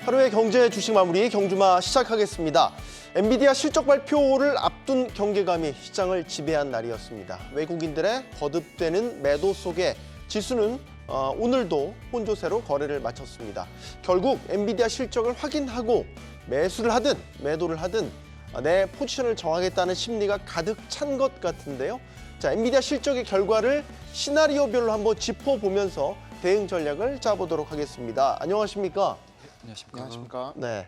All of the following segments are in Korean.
하루의 경제 주식 마무리 경주마 시작하겠습니다. 엔비디아 실적 발표를 앞둔 경계감이 시장을 지배한 날이었습니다. 외국인들의 거듭되는 매도 속에 지수는 오늘도 혼조세로 거래를 마쳤습니다. 결국 엔비디아 실적을 확인하고 매수를 하든 매도를 하든 내 포지션을 정하겠다는 심리가 가득 찬 것 같은데요. 자, 엔비디아 실적의 결과를 시나리오별로 한번 짚어보면서 대응 전략을 짜보도록 하겠습니다. 안녕하십니까? 안녕하십니까? 네.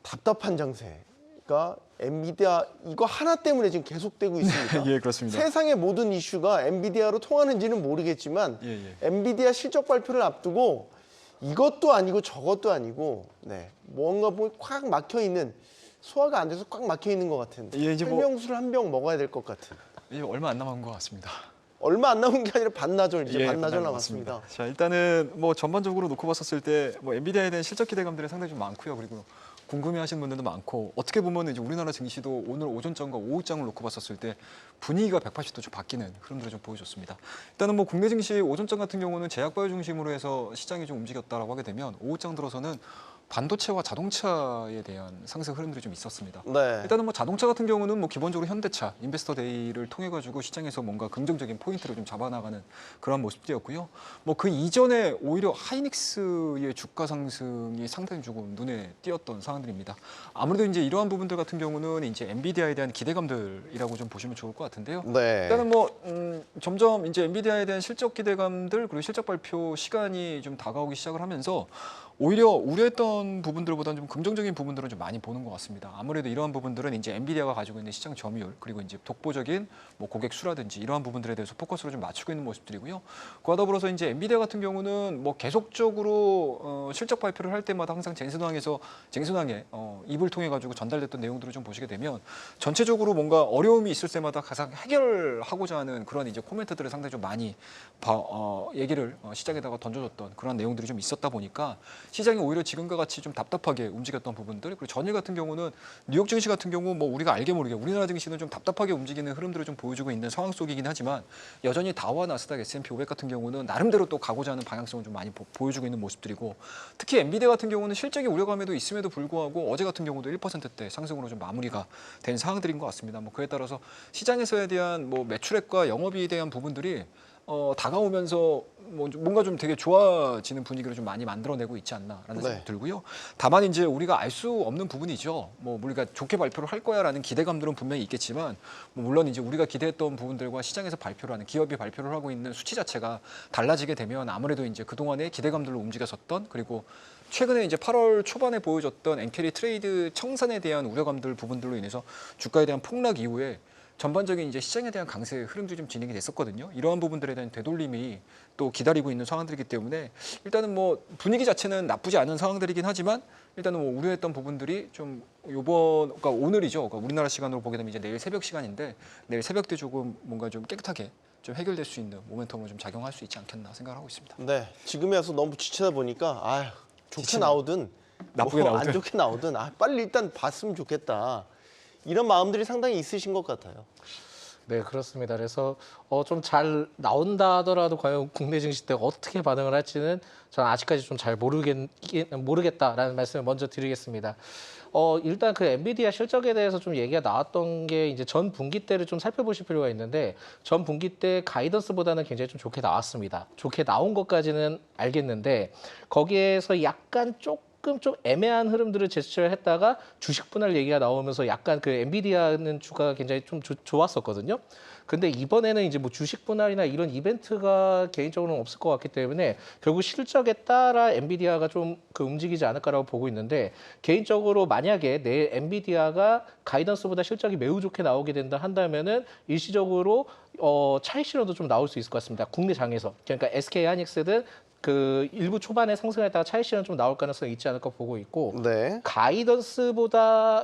답답한 장세가 엔비디아 이거 하나 때문에 지금 계속되고 있습니다. 예, 그렇습니다. 세상의 모든 이슈가 엔비디아로 통하는지는 모르겠지만 엔비디아 실적 발표를 앞두고 이것도 아니고 저것도 아니고 뭔가 꽉 막혀 있는 소화가 안 돼서 꽉 막혀 있는 것 같은 설명수를 한 병 먹어야 될 것 같은. 얼마 안 남은 것 같습니다. 얼마 안 남은 게 아니라 반나절 이제 반나절 남았습니다. 자, 일단은 전반적으로 놓고 봤었을 때 엔비디아에 대한 실적 기대감들이 상당히 좀 많고요. 그리고 궁금해하시는 분들도 많고 어떻게 보면 이제 우리나라 증시도 오늘 오전장과 오후장을 놓고 봤었을 때 분위기가 180도 좀 바뀌는 흐름들을 좀 보여줬습니다. 일단은 국내 증시 오전장 같은 경우는 제약바이오 중심으로 해서 시장이 좀 움직였다라고 하게 되면 오후장 들어서는 반도체와 자동차에 대한 상승 흐름들이 좀 있었습니다. 네. 일단은 자동차 같은 경우는 기본적으로 현대차 인베스터 데이를 통해 가지고 시장에서 뭔가 긍정적인 포인트를 좀 잡아나가는 그런 모습들이었고요. 그 이전에 오히려 하이닉스의 주가 상승이 상당히 조금 눈에 띄었던 상황들입니다. 아무래도 이제 이러한 부분들 같은 경우는 이제 엔비디아에 대한 기대감들이라고 좀 보시면 좋을 것 같은데요. 네. 일단은 점점 이제 엔비디아에 대한 실적 기대감들 그리고 실적 발표 시간이 좀 다가오기 시작을 하면서 오히려 우려했던 부분들보다는 좀 긍정적인 부분들은 좀 많이 보는 것 같습니다. 아무래도 이러한 부분들은 이제 엔비디아가 가지고 있는 시장 점유율 그리고 이제 독보적인 고객 수라든지 이러한 부분들에 대해서 포커스를 좀 맞추고 있는 모습들이고요. 그와 더불어서 이제 엔비디아 같은 경우는 계속적으로 실적 발표를 할 때마다 항상 쟁순항에 입을 통해 가지고 전달됐던 내용들을 좀 보시게 되면 전체적으로 뭔가 어려움이 있을 때마다 가장 해결하고자 하는 그런 이제 코멘트들을 상당히 좀 많이 얘기를 시장에다가 던져줬던 그런 내용들이 좀 있었다 보니까 시장이 오히려 지금과 같이 좀 답답하게 움직였던 부분들 그리고 전일 같은 경우는 뉴욕 증시 같은 경우 우리가 알게 모르게 우리나라 증시는 좀 답답하게 움직이는 흐름들을 좀 보여주고 있는 상황 속이긴 하지만 여전히 다우와 나스닥 S&P 500 같은 경우는 나름대로 또 가고자 하는 방향성을 좀 많이 보여주고 있는 모습들이고 특히 엔비디아 같은 경우는 실적이 우려감에도 있음에도 불구하고 어제 같은 경우도 1%대 상승으로 좀 마무리가 된 상황들인 것 같습니다. 그에 따라서 시장에서에 대한 매출액과 영업이익에 대한 부분들이 다가오면서 뭔가 좀 되게 좋아지는 분위기를 좀 많이 만들어내고 있지 않나라는 생각이 들고요. 다만 이제 우리가 알 수 없는 부분이죠. 우리가 좋게 발표를 할 거야라는 기대감들은 분명히 있겠지만 물론 이제 우리가 기대했던 부분들과 시장에서 발표를 하는 기업이 발표를 하고 있는 수치 자체가 달라지게 되면 아무래도 이제 그동안의 기대감들로 움직였었던 그리고 최근에 이제 8월 초반에 보여줬던 엔캐리 트레이드 청산에 대한 우려감들 부분들로 인해서 주가에 대한 폭락 이후에 전반적인 이제 시장에 대한 강세 흐름들이 좀 진행이 됐었거든요. 이러한 부분들에 대한 되돌림이 또 기다리고 있는 상황들이기 때문에 일단은 분위기 자체는 나쁘지 않은 상황들이긴 하지만 일단은 우려했던 부분들이 좀 그러니까 오늘이죠. 그러니까 우리나라 시간으로 보게 되면 이제 내일 새벽 시간인데 내일 새벽 때 조금 뭔가 좀 깨끗하게 좀 해결될 수 있는 모멘텀으로 좀 작용할 수 있지 않겠나 생각을 하고 있습니다. 네, 지금에 와서 너무 지치다 보니까 좋게 나오든 나쁘게 나오든 안 좋게 나오든 빨리 일단 봤으면 좋겠다. 이런 마음들이 상당히 있으신 것 같아요. 네, 그렇습니다. 그래서 좀 잘 나온다 하더라도 과연 국내 증시 때 어떻게 반응을 할지는 저는 아직까지 좀 잘 모르겠다라는 말씀을 먼저 드리겠습니다. 일단 그 엔비디아 실적에 대해서 좀 얘기가 나왔던 게 이제 전 분기 때를 좀 살펴보실 필요가 있는데 전 분기 때 가이던스보다는 굉장히 좀 좋게 나왔습니다. 좋게 나온 것까지는 알겠는데 거기에서 약간 좀 애매한 흐름들을 제스처를 했다가 주식 분할 얘기가 나오면서 약간 그 엔비디아는 주가가 굉장히 좀 좋았었거든요. 근데 이번에는 이제 주식 분할이나 이런 이벤트가 개인적으로는 없을 것 같기 때문에 결국 실적에 따라 엔비디아가 좀 움직이지 않을까라고 보고 있는데 개인적으로 만약에 내일 엔비디아가 가이던스보다 실적이 매우 좋게 나오게 된다 한다면은 일시적으로 차익 실현도 좀 나올 수 있을 것 같습니다. 국내 장에서. 그러니까 SK 하이닉스든 일부 초반에 상승했다가 차익 실현 좀 나올 가능성이 있지 않을까 보고 있고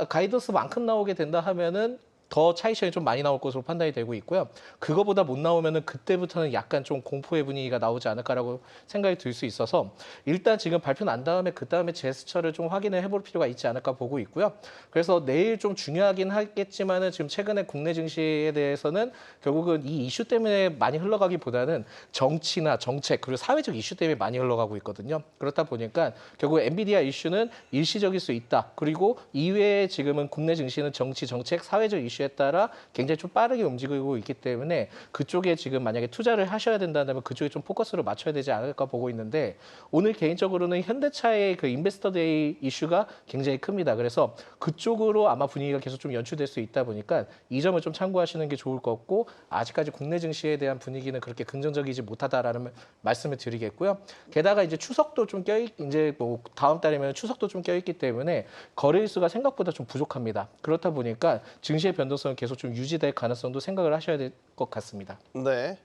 가이던스만큼 나오게 된다 하면은 더 차익 실현이 좀 많이 나올 것으로 판단이 되고 있고요. 그거보다 못 나오면은 그때부터는 약간 좀 공포의 분위기가 나오지 않을까라고 생각이 들 수 있어서 일단 지금 발표 난 다음에 그 다음에 제스처를 좀 확인을 해볼 필요가 있지 않을까 보고 있고요. 그래서 내일 좀 중요하긴 하겠지만은 지금 최근에 국내 증시에 대해서는 결국은 이 이슈 때문에 많이 흘러가기보다는 정치나 정책 그리고 사회적 이슈 때문에 많이 흘러가고 있거든요. 그렇다 보니까 결국 엔비디아 이슈는 일시적일 수 있다. 그리고 이외에 지금은 국내 증시는 정치, 정책, 사회적 이슈에 따라 굉장히 좀 빠르게 움직이고 있기 때문에 그쪽에 지금 만약에 투자를 하셔야 된다면 그쪽에 좀 포커스를 맞춰야 되지 않을까 보고 있는데 오늘 개인적으로는 현대차의 그 인베스터데이 이슈가 굉장히 큽니다. 그래서 그쪽으로 아마 분위기가 계속 좀 연출될 수 있다 보니까 이 점을 좀 참고하시는 게 좋을 것 같고 아직까지 국내 증시에 대한 분위기는 그렇게 긍정적이지 못하다라는 말씀을 드리겠고요. 게다가 이제 추석도 좀 이제 뭐 다음 달이면 추석도 좀 껴있기 때문에 거래일수가 생각보다 좀 부족합니다. 그렇다 보니까 증시의 변동성은 계속 좀 유지될 가능성도 생각을 하셔야 될 것 같습니다. 네.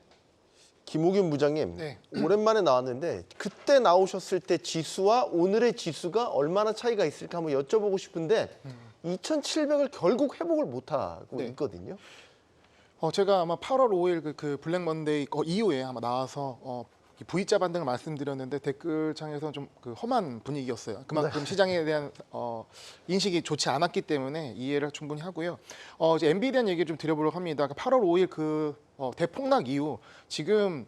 김우균 부장님, 네. 오랜만에 나왔는데 그때 나오셨을 때 지수와 오늘의 지수가 얼마나 차이가 있을까 한번 여쭤보고 싶은데 2,700을 결국 회복을 못하고 네. 있거든요. 제가 아마 8월 5일 그 블랙 먼데이 이후에 아마 나와서 V자 반등을 말씀드렸는데 댓글창에서 좀 그 험한 분위기였어요. 그만큼 시장에 대한 인식이 좋지 않았기 때문에 이해를 충분히 하고요. 이제 엔비디아 얘기를 좀 드려보려고 합니다. 8월 5일 그 대폭락 이후 지금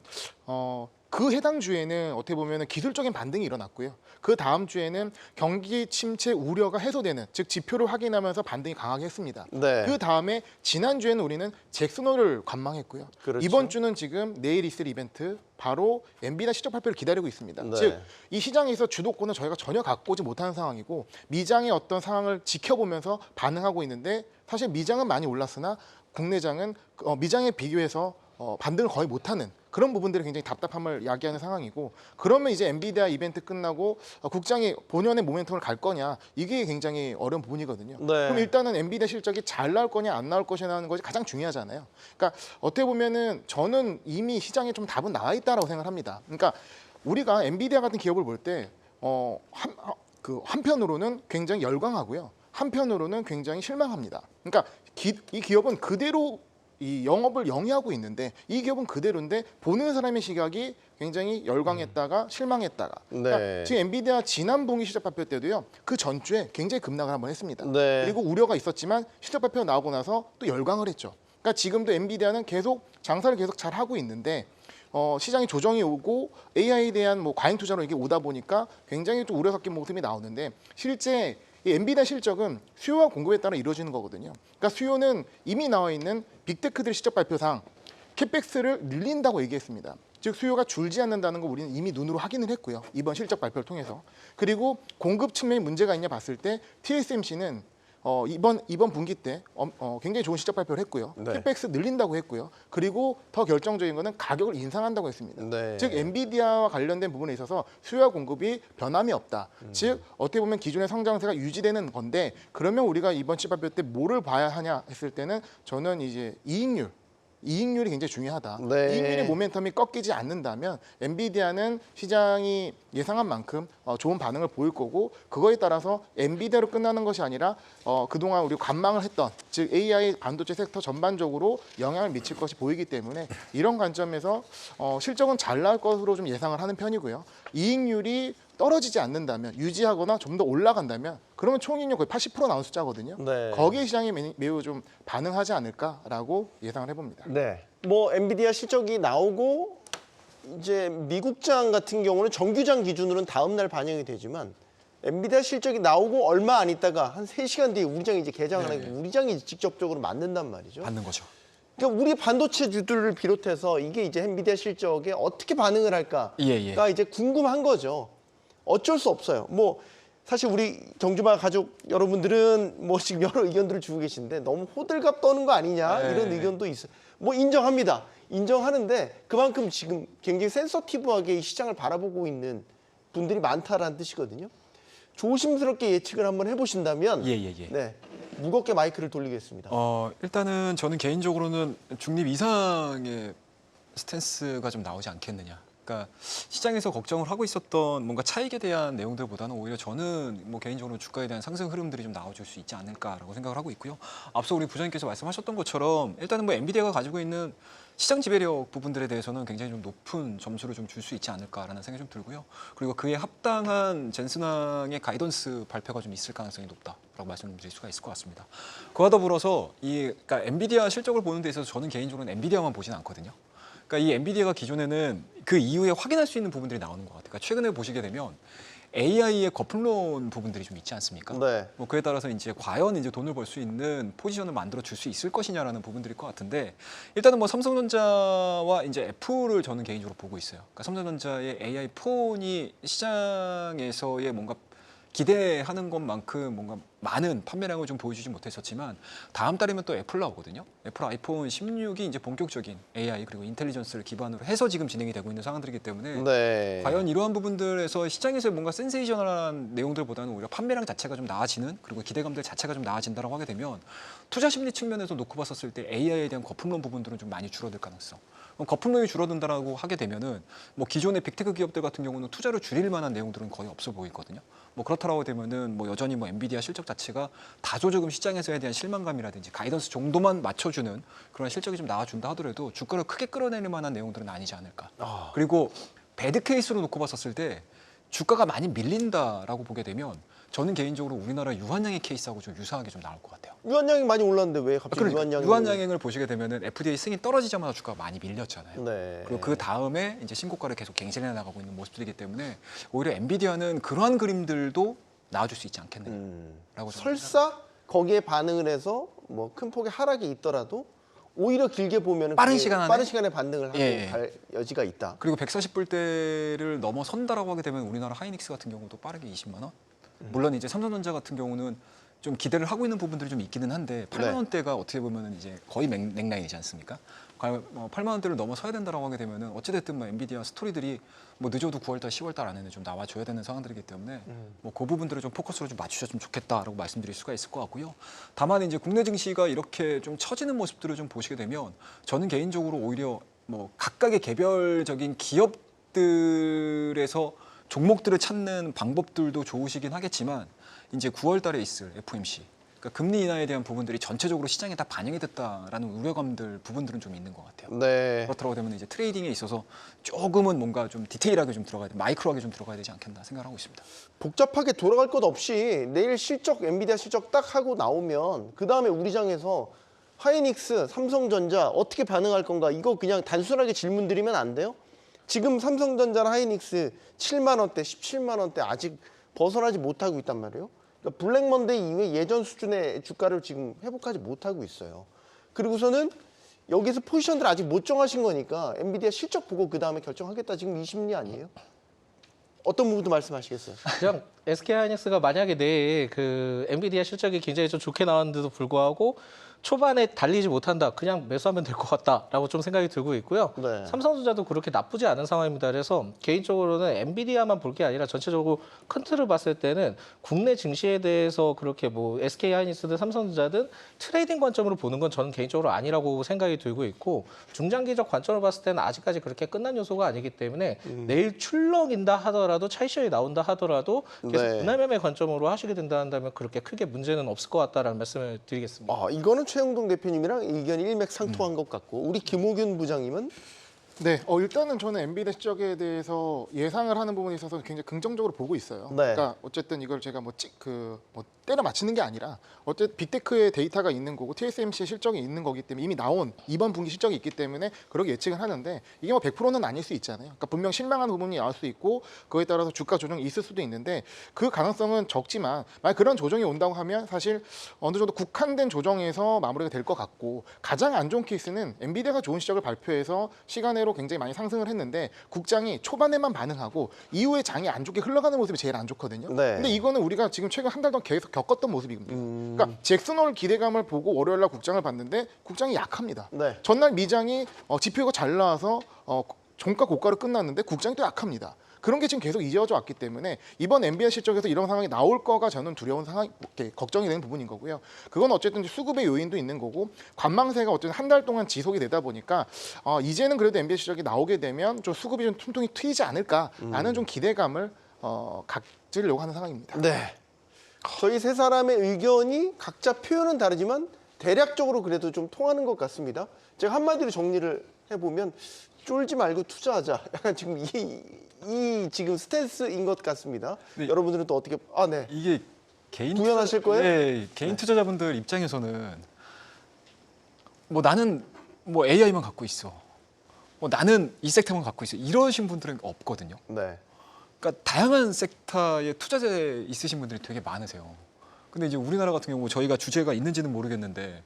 그 해당 주에는 어떻게 보면 기술적인 반등이 일어났고요. 그 다음 주에는 경기 침체 우려가 해소되는 즉 지표를 확인하면서 반등이 강하게 했습니다. 네. 그 다음에 지난 주에는 우리는 잭슨홀을 관망했고요. 그렇죠. 이번 주는 지금 내일 있을 이벤트 바로 엔비디아 실적 발표를 기다리고 있습니다. 네. 즉 이 시장에서 주도권을 저희가 전혀 갖고 오지 못하는 상황이고 미장의 어떤 상황을 지켜보면서 반응하고 있는데 사실 미장은 많이 올랐으나 국내장은 미장에 비교해서 반등을 거의 못하는 그런 부분들이 굉장히 답답함을 야기하는 상황이고 그러면 이제 엔비디아 이벤트 끝나고 국장이 본연의 모멘텀을 갈 거냐 이게 굉장히 어려운 부분이거든요. 네. 그럼 일단은 엔비디아 실적이 잘 나올 거냐 안 나올 것이냐는 것이 가장 중요하잖아요. 그러니까 어떻게 보면은 저는 이미 시장에 좀 답은 나와 있다라고 생각합니다. 그러니까 우리가 엔비디아 같은 기업을 볼 때 한편으로는 굉장히 열광하고요. 한편으로는 굉장히 실망합니다. 그러니까 이 기업은 그대로 이 영업을 영위하고 있는데 이 기업은 그대로인데 보는 사람의 시각이 굉장히 열광했다가 실망했다가 그러니까 네. 지금 엔비디아 지난 분기 실적 발표 때도요 그 전주에 굉장히 급락을 한번 했습니다. 네. 그리고 우려가 있었지만 실적 발표 나오고 나서 또 열광을 했죠. 그러니까 지금도 엔비디아는 계속 장사를 계속 잘 하고 있는데 시장이 조정이 오고 AI에 대한 뭐 과잉 투자로 이게 오다 보니까 굉장히 좀 우려 섞인 모습이 나오는데 실제 이 엔비디아 실적은 수요와 공급에 따라 이루어지는 거거든요. 그러니까 수요는 이미 나와 있는 빅테크들 실적 발표상 캐펙스를 늘린다고 얘기했습니다. 즉 수요가 줄지 않는다는 거 우리는 이미 눈으로 확인을 했고요. 이번 실적 발표를 통해서. 그리고 공급 측면에 문제가 있냐 봤을 때 TSMC는 이번 분기 때 굉장히 좋은 실적 발표를 했고요. 네. 캐펙스 늘린다고 했고요. 그리고 더 결정적인 거는 가격을 인상한다고 했습니다. 네. 즉 엔비디아와 관련된 부분에 있어서 수요와 공급이 변함이 없다. 즉 어떻게 보면 기존의 성장세가 유지되는 건데 그러면 우리가 이번 실적 발표 때 뭐를 봐야 하냐 했을 때는 저는 이제 이익률이 굉장히 중요하다. 네. 이익률의 모멘텀이 꺾이지 않는다면 엔비디아는 시장이 예상한 만큼 좋은 반응을 보일 거고 그거에 따라서 엔비디아로 끝나는 것이 아니라 그동안 우리 관망을 했던 즉 AI 반도체 섹터 전반적으로 영향을 미칠 것이 보이기 때문에 이런 관점에서 실적은 잘 나올 것으로 좀 예상을 하는 편이고요. 이익률이 떨어지지 않는다면 유지하거나 좀 더 올라간다면 그러면 총이익률 거의 80% 나온 숫자거든요. 네. 거기에 시장이 매우 좀 반응하지 않을까라고 예상을 해봅니다. 네. 뭐 엔비디아 실적이 나오고 이제 미국장 같은 경우는 정규장 기준으로는 다음 날 반영이 되지만 엔비디아 실적이 나오고 얼마 안 있다가 한 3시간 뒤에 우리 장이 이제 개장을 하고 우리 장이 직접적으로 맞는단 말이죠. 받는 거죠. 그러니까 우리 반도체주들을 비롯해서 이게 이제 엔비디아 실적에 어떻게 반응을 할까가 예. 이제 궁금한 거죠. 어쩔 수 없어요. 뭐 사실 우리 정주마 가족 여러분들은 뭐 지금 여러 의견들을 주고 계신데 너무 호들갑 떠는 거 아니냐 네. 이런 의견도 있어요. 뭐 인정합니다. 인정하는데 그만큼 지금 굉장히 센서티브하게 이 시장을 바라보고 있는 분들이 많다라는 뜻이거든요. 조심스럽게 예측을 한번 해보신다면 예. 네, 무겁게 마이크를 돌리겠습니다. 일단은 저는 개인적으로는 중립 이상의 스탠스가 좀 나오지 않겠느냐. 그러니까 시장에서 걱정을 하고 있었던 뭔가 차익에 대한 내용들보다는 오히려 저는 뭐 개인적으로 주가에 대한 상승 흐름들이 좀 나와줄 수 있지 않을까라고 생각을 하고 있고요. 앞서 우리 부장님께서 말씀하셨던 것처럼 일단은 뭐 엔비디아가 가지고 있는 시장 지배력 부분들에 대해서는 굉장히 좀 높은 점수를 좀 줄 수 있지 않을까라는 생각이 좀 들고요. 그리고 그에 합당한 젠슨항의 가이던스 발표가 좀 있을 가능성이 높다라고 말씀드릴 수가 있을 것 같습니다. 그와 더불어서 그러니까 엔비디아 실적을 보는 데 있어서 저는 개인적으로는 엔비디아만 보지는 않거든요. 그러니까 이 엔비디아가 기존에는 그 이후에 확인할 수 있는 부분들이 나오는 것 같아요. 그러니까 최근에 보시게 되면 AI의 거품론 부분들이 좀 있지 않습니까? 네. 뭐 그에 따라서 이제 과연 이제 돈을 벌 수 있는 포지션을 만들어 줄 수 있을 것이냐라는 부분들일 것 같은데 일단은 뭐 삼성전자와 이제 애플을 저는 개인적으로 보고 있어요. 그러니까 삼성전자의 AI 폰이 시장에서의 뭔가 기대하는 것만큼 뭔가 많은 판매량을 좀 보여주지 못했었지만 다음 달이면 또 애플 나오거든요. 애플 아이폰 16이 이제 본격적인 AI 그리고 인텔리전스를 기반으로 해서 지금 진행이 되고 있는 상황들이기 때문에 네. 과연 이러한 부분들에서 시장에서 뭔가 센세이셔널한 내용들보다는 오히려 판매량 자체가 좀 나아지는 그리고 기대감들 자체가 좀 나아진다라고 하게 되면 투자 심리 측면에서 놓고 봤었을 때 AI에 대한 거품론 부분들은 좀 많이 줄어들 가능성. 그럼 거품론이 줄어든다라고 하게 되면은 뭐 기존의 빅테크 기업들 같은 경우는 투자를 줄일 만한 내용들은 거의 없어 보이거든요. 뭐 그렇다라고 되면은 뭐 여전히 뭐 엔비디아 실적 자체가 다소 조금 시장에서에 대한 실망감이라든지 가이던스 정도만 맞춰주는 그런 실적이 좀 나와준다 하더라도 주가를 크게 끌어내릴 만한 내용들은 아니지 않을까. 그리고 배드 케이스로 놓고 봤었을 때 주가가 많이 밀린다라고 보게 되면 저는 개인적으로 우리나라 유한양행 케이스하고 좀 유사하게 좀 나올 것 같아요. 유한양이 많이 올랐는데 왜 갑자기 그러니까 유한양행을 보시게 되면은 FDA 승인 떨어지자마자 주가가 많이 밀렸잖아요. 네. 그리고 그 다음에 이제 신고가를 계속 갱신해 나가고 있는 모습들이기 때문에 오히려 엔비디아는 그러한 그림들도 나와줄 수 있지 않겠느냐라고 설사 거기에 반응을 해서 뭐 큰 폭의 하락이 있더라도 오히려 길게 보면 빠른 시간에 반등을 하고 예. 갈 여지가 있다. 그리고 140불대를 넘어선다라고 하게 되면 우리나라 하이닉스 같은 경우도 빠르게 20만 원. 물론 이제 삼성전자 같은 경우는 좀 기대를 하고 있는 부분들이 좀 있기는 한데 8만 원대가 어떻게 보면은 이제 거의 맥라인이지 않습니까? 과연 8만 원대를 넘어서야 된다라고 하게 되면은 어찌됐든 뭐 엔비디아 스토리들이 뭐 늦어도 9월달, 10월달 안에는 좀 나와줘야 되는 상황들이기 때문에 뭐 그 부분들을 좀 포커스로 좀 맞추셨으면 좋겠다라고 말씀드릴 수가 있을 것 같고요. 다만 이제 국내 증시가 이렇게 좀 처지는 모습들을 좀 보시게 되면 저는 개인적으로 오히려 뭐 각각의 개별적인 기업들에서 종목들을 찾는 방법들도 좋으시긴 하겠지만 이제 9월 달에 있을 FOMC 그러니까 금리 인하에 대한 부분들이 전체적으로 시장에 다 반영이 됐다라는 우려감들 부분들은 좀 있는 것 같아요. 네. 그렇다고 되면 이제 트레이딩에 있어서 조금은 뭔가 좀 디테일하게 좀 들어가야 돼, 마이크로하게 좀 들어가야 되지 않겠나 생각하고 있습니다. 복잡하게 돌아갈 것 없이 내일 실적 엔비디아 실적 딱 하고 나오면 그 다음에 우리 장에서 하이닉스, 삼성전자 어떻게 반응할 건가 이거 그냥 단순하게 질문 드리면 안 돼요? 지금 삼성전자랑 하이닉스 7만 원대, 17만 원대 아직 벗어나지 못하고 있단 말이에요. 그러니까 블랙먼데이 이후에 예전 수준의 주가를 지금 회복하지 못하고 있어요. 그리고서는 여기서 포지션들 아직 못 정하신 거니까 엔비디아 실적 보고 그 다음에 결정하겠다 지금 이 심리 아니에요? 어떤 부분도 말씀하시겠어요? 그냥 SK 하이닉스가 만약에 내일 그 엔비디아 실적이 굉장히 좀 좋게 나왔는데도 불구하고 초반에 달리지 못한다. 그냥 매수하면 될 것 같다라고 좀 생각이 들고 있고요. 네. 삼성전자도 그렇게 나쁘지 않은 상황입니다. 그래서 개인적으로는 엔비디아만 볼 게 아니라 전체적으로 큰 틀을 봤을 때는 국내 증시에 대해서 그렇게 뭐 SK 하이닉스든 삼성전자든 트레이딩 관점으로 보는 건 저는 개인적으로 아니라고 생각이 들고 있고 중장기적 관점으로 봤을 때는 아직까지 그렇게 끝난 요소가 아니기 때문에 내일 출렁인다 하더라도 차익실이 나온다 하더라도 계속 네. 분할매매 관점으로 하시게 된다 한다면 그렇게 크게 문제는 없을 것 같다라는 말씀을 드리겠습니다. 이거는 최영동 대표님이랑 의견이 일맥상통한 것 같고 우리 김호균 부장님은 네, 일단은 저는 엔비디아 실적에 대해서 예상을 하는 부분에 있어서 굉장히 긍정적으로 보고 있어요. 네. 그러니까 어쨌든 이걸 제가 뭐 때려 맞히는 게 아니라 어쨌든 빅테크의 데이터가 있는 거고 TSMC의 실적이 있는 거기 때문에 이미 나온 이번 분기 실적이 있기 때문에 그렇게 예측을 하는데 이게 뭐 100%는 아닐 수 있잖아요. 그러니까 분명 실망한 부분이 나올 수 있고 그거에 따라서 주가 조정이 있을 수도 있는데 그 가능성은 적지만 만약 그런 조정이 온다고 하면 사실 어느 정도 국한된 조정에서 마무리가 될 것 같고 가장 안 좋은 케이스는 엔비디아가 좋은 실적을 발표해서 시간으로 굉장히 많이 상승을 했는데 국장이 초반에만 반응하고 이후에 장이 안 좋게 흘러가는 모습이 제일 안 좋거든요. 네. 근데 이거는 우리가 지금 최근 한 달 동안 계속 겪었던 모습입니다. 그러니까 잭슨홀 기대감을 보고 월요일 날 국장을 봤는데 국장이 약합니다. 네. 전날 미장이 지표가 잘 나와서 종가 고가로 끝났는데 국장이 또 약합니다. 그런 게 지금 계속 이어져 왔기 때문에 이번 엔비디아 실적에서 이런 상황이 나올 거가 저는 두려운 상황, 걱정이 되는 부분인 거고요. 그건 어쨌든 수급의 요인도 있는 거고 관망세가 어쨌든 한 달 동안 지속이 되다 보니까 이제는 그래도 엔비디아 실적이 나오게 되면 좀 수급이 좀 tum통이 트이지 않을까라는 좀 기대감을 갖으려고 하는 상황입니다. 네. 저희 세 사람의 의견이 각자 표현은 다르지만 대략적으로 그래도 좀 통하는 것 같습니다. 제가 한마디로 정리를 해보면 쫄지 말고 투자하자. 약간 지금 이 지금 스탠스인 것 같습니다. 네. 여러분들은 또 어떻게? 네. 이게 개인 부연하실 거예요? 네, 개인 투자자분들 입장에서는 뭐 나는 뭐 AI만 갖고 있어. 뭐 나는 이 섹터만 갖고 있어. 이러신 분들은 없거든요. 네. 그러니까 다양한 섹터에 투자자에 있으신 분들이 되게 많으세요. 근데 이제 우리나라 같은 경우 저희가 주제가 있는지는 모르겠는데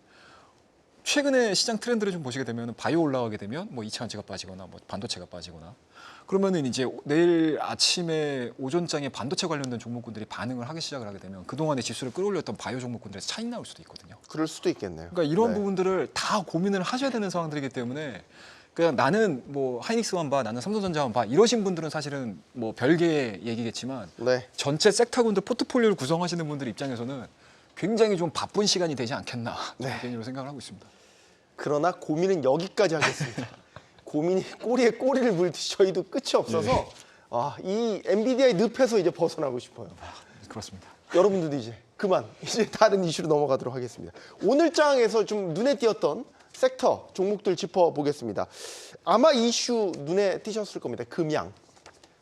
최근에 시장 트렌드를 좀 보시게 되면 바이오 올라가게 되면 뭐 2차 전지가 빠지거나 뭐 반도체가 빠지거나 그러면은 이제 내일 아침에 오전장에 반도체 관련된 종목군들이 반응을 하기 시작을 하게 되면 그동안의 지수를 끌어올렸던 바이오 종목군들에서 차익 나올 수도 있거든요. 그럴 수도 있겠네요. 그러니까 이런 네. 부분들을 다 고민을 하셔야 되는 상황들이기 때문에 그냥 나는 뭐 하이닉스만 봐, 나는 삼성전자만 봐 이러신 분들은 사실은 뭐 별개의 얘기겠지만 네. 전체 섹터군들 포트폴리오를 구성하시는 분들 입장에서는 굉장히 좀 바쁜 시간이 되지 않겠나 저는 개인적으로 생각을 하고 있습니다. 그러나 고민은 여기까지 하겠습니다. 고민이 꼬리에 꼬리를 물듯이 저희도 끝이 없어서 이 엔비디아의 늪에서 이제 벗어나고 싶어요. 그렇습니다. 여러분들도 이제 그만 이제 다른 이슈로 넘어가도록 하겠습니다. 오늘 장에서 좀 눈에 띄었던 섹터 종목들 짚어보겠습니다. 아마 이슈 눈에 띄셨을 겁니다. 금양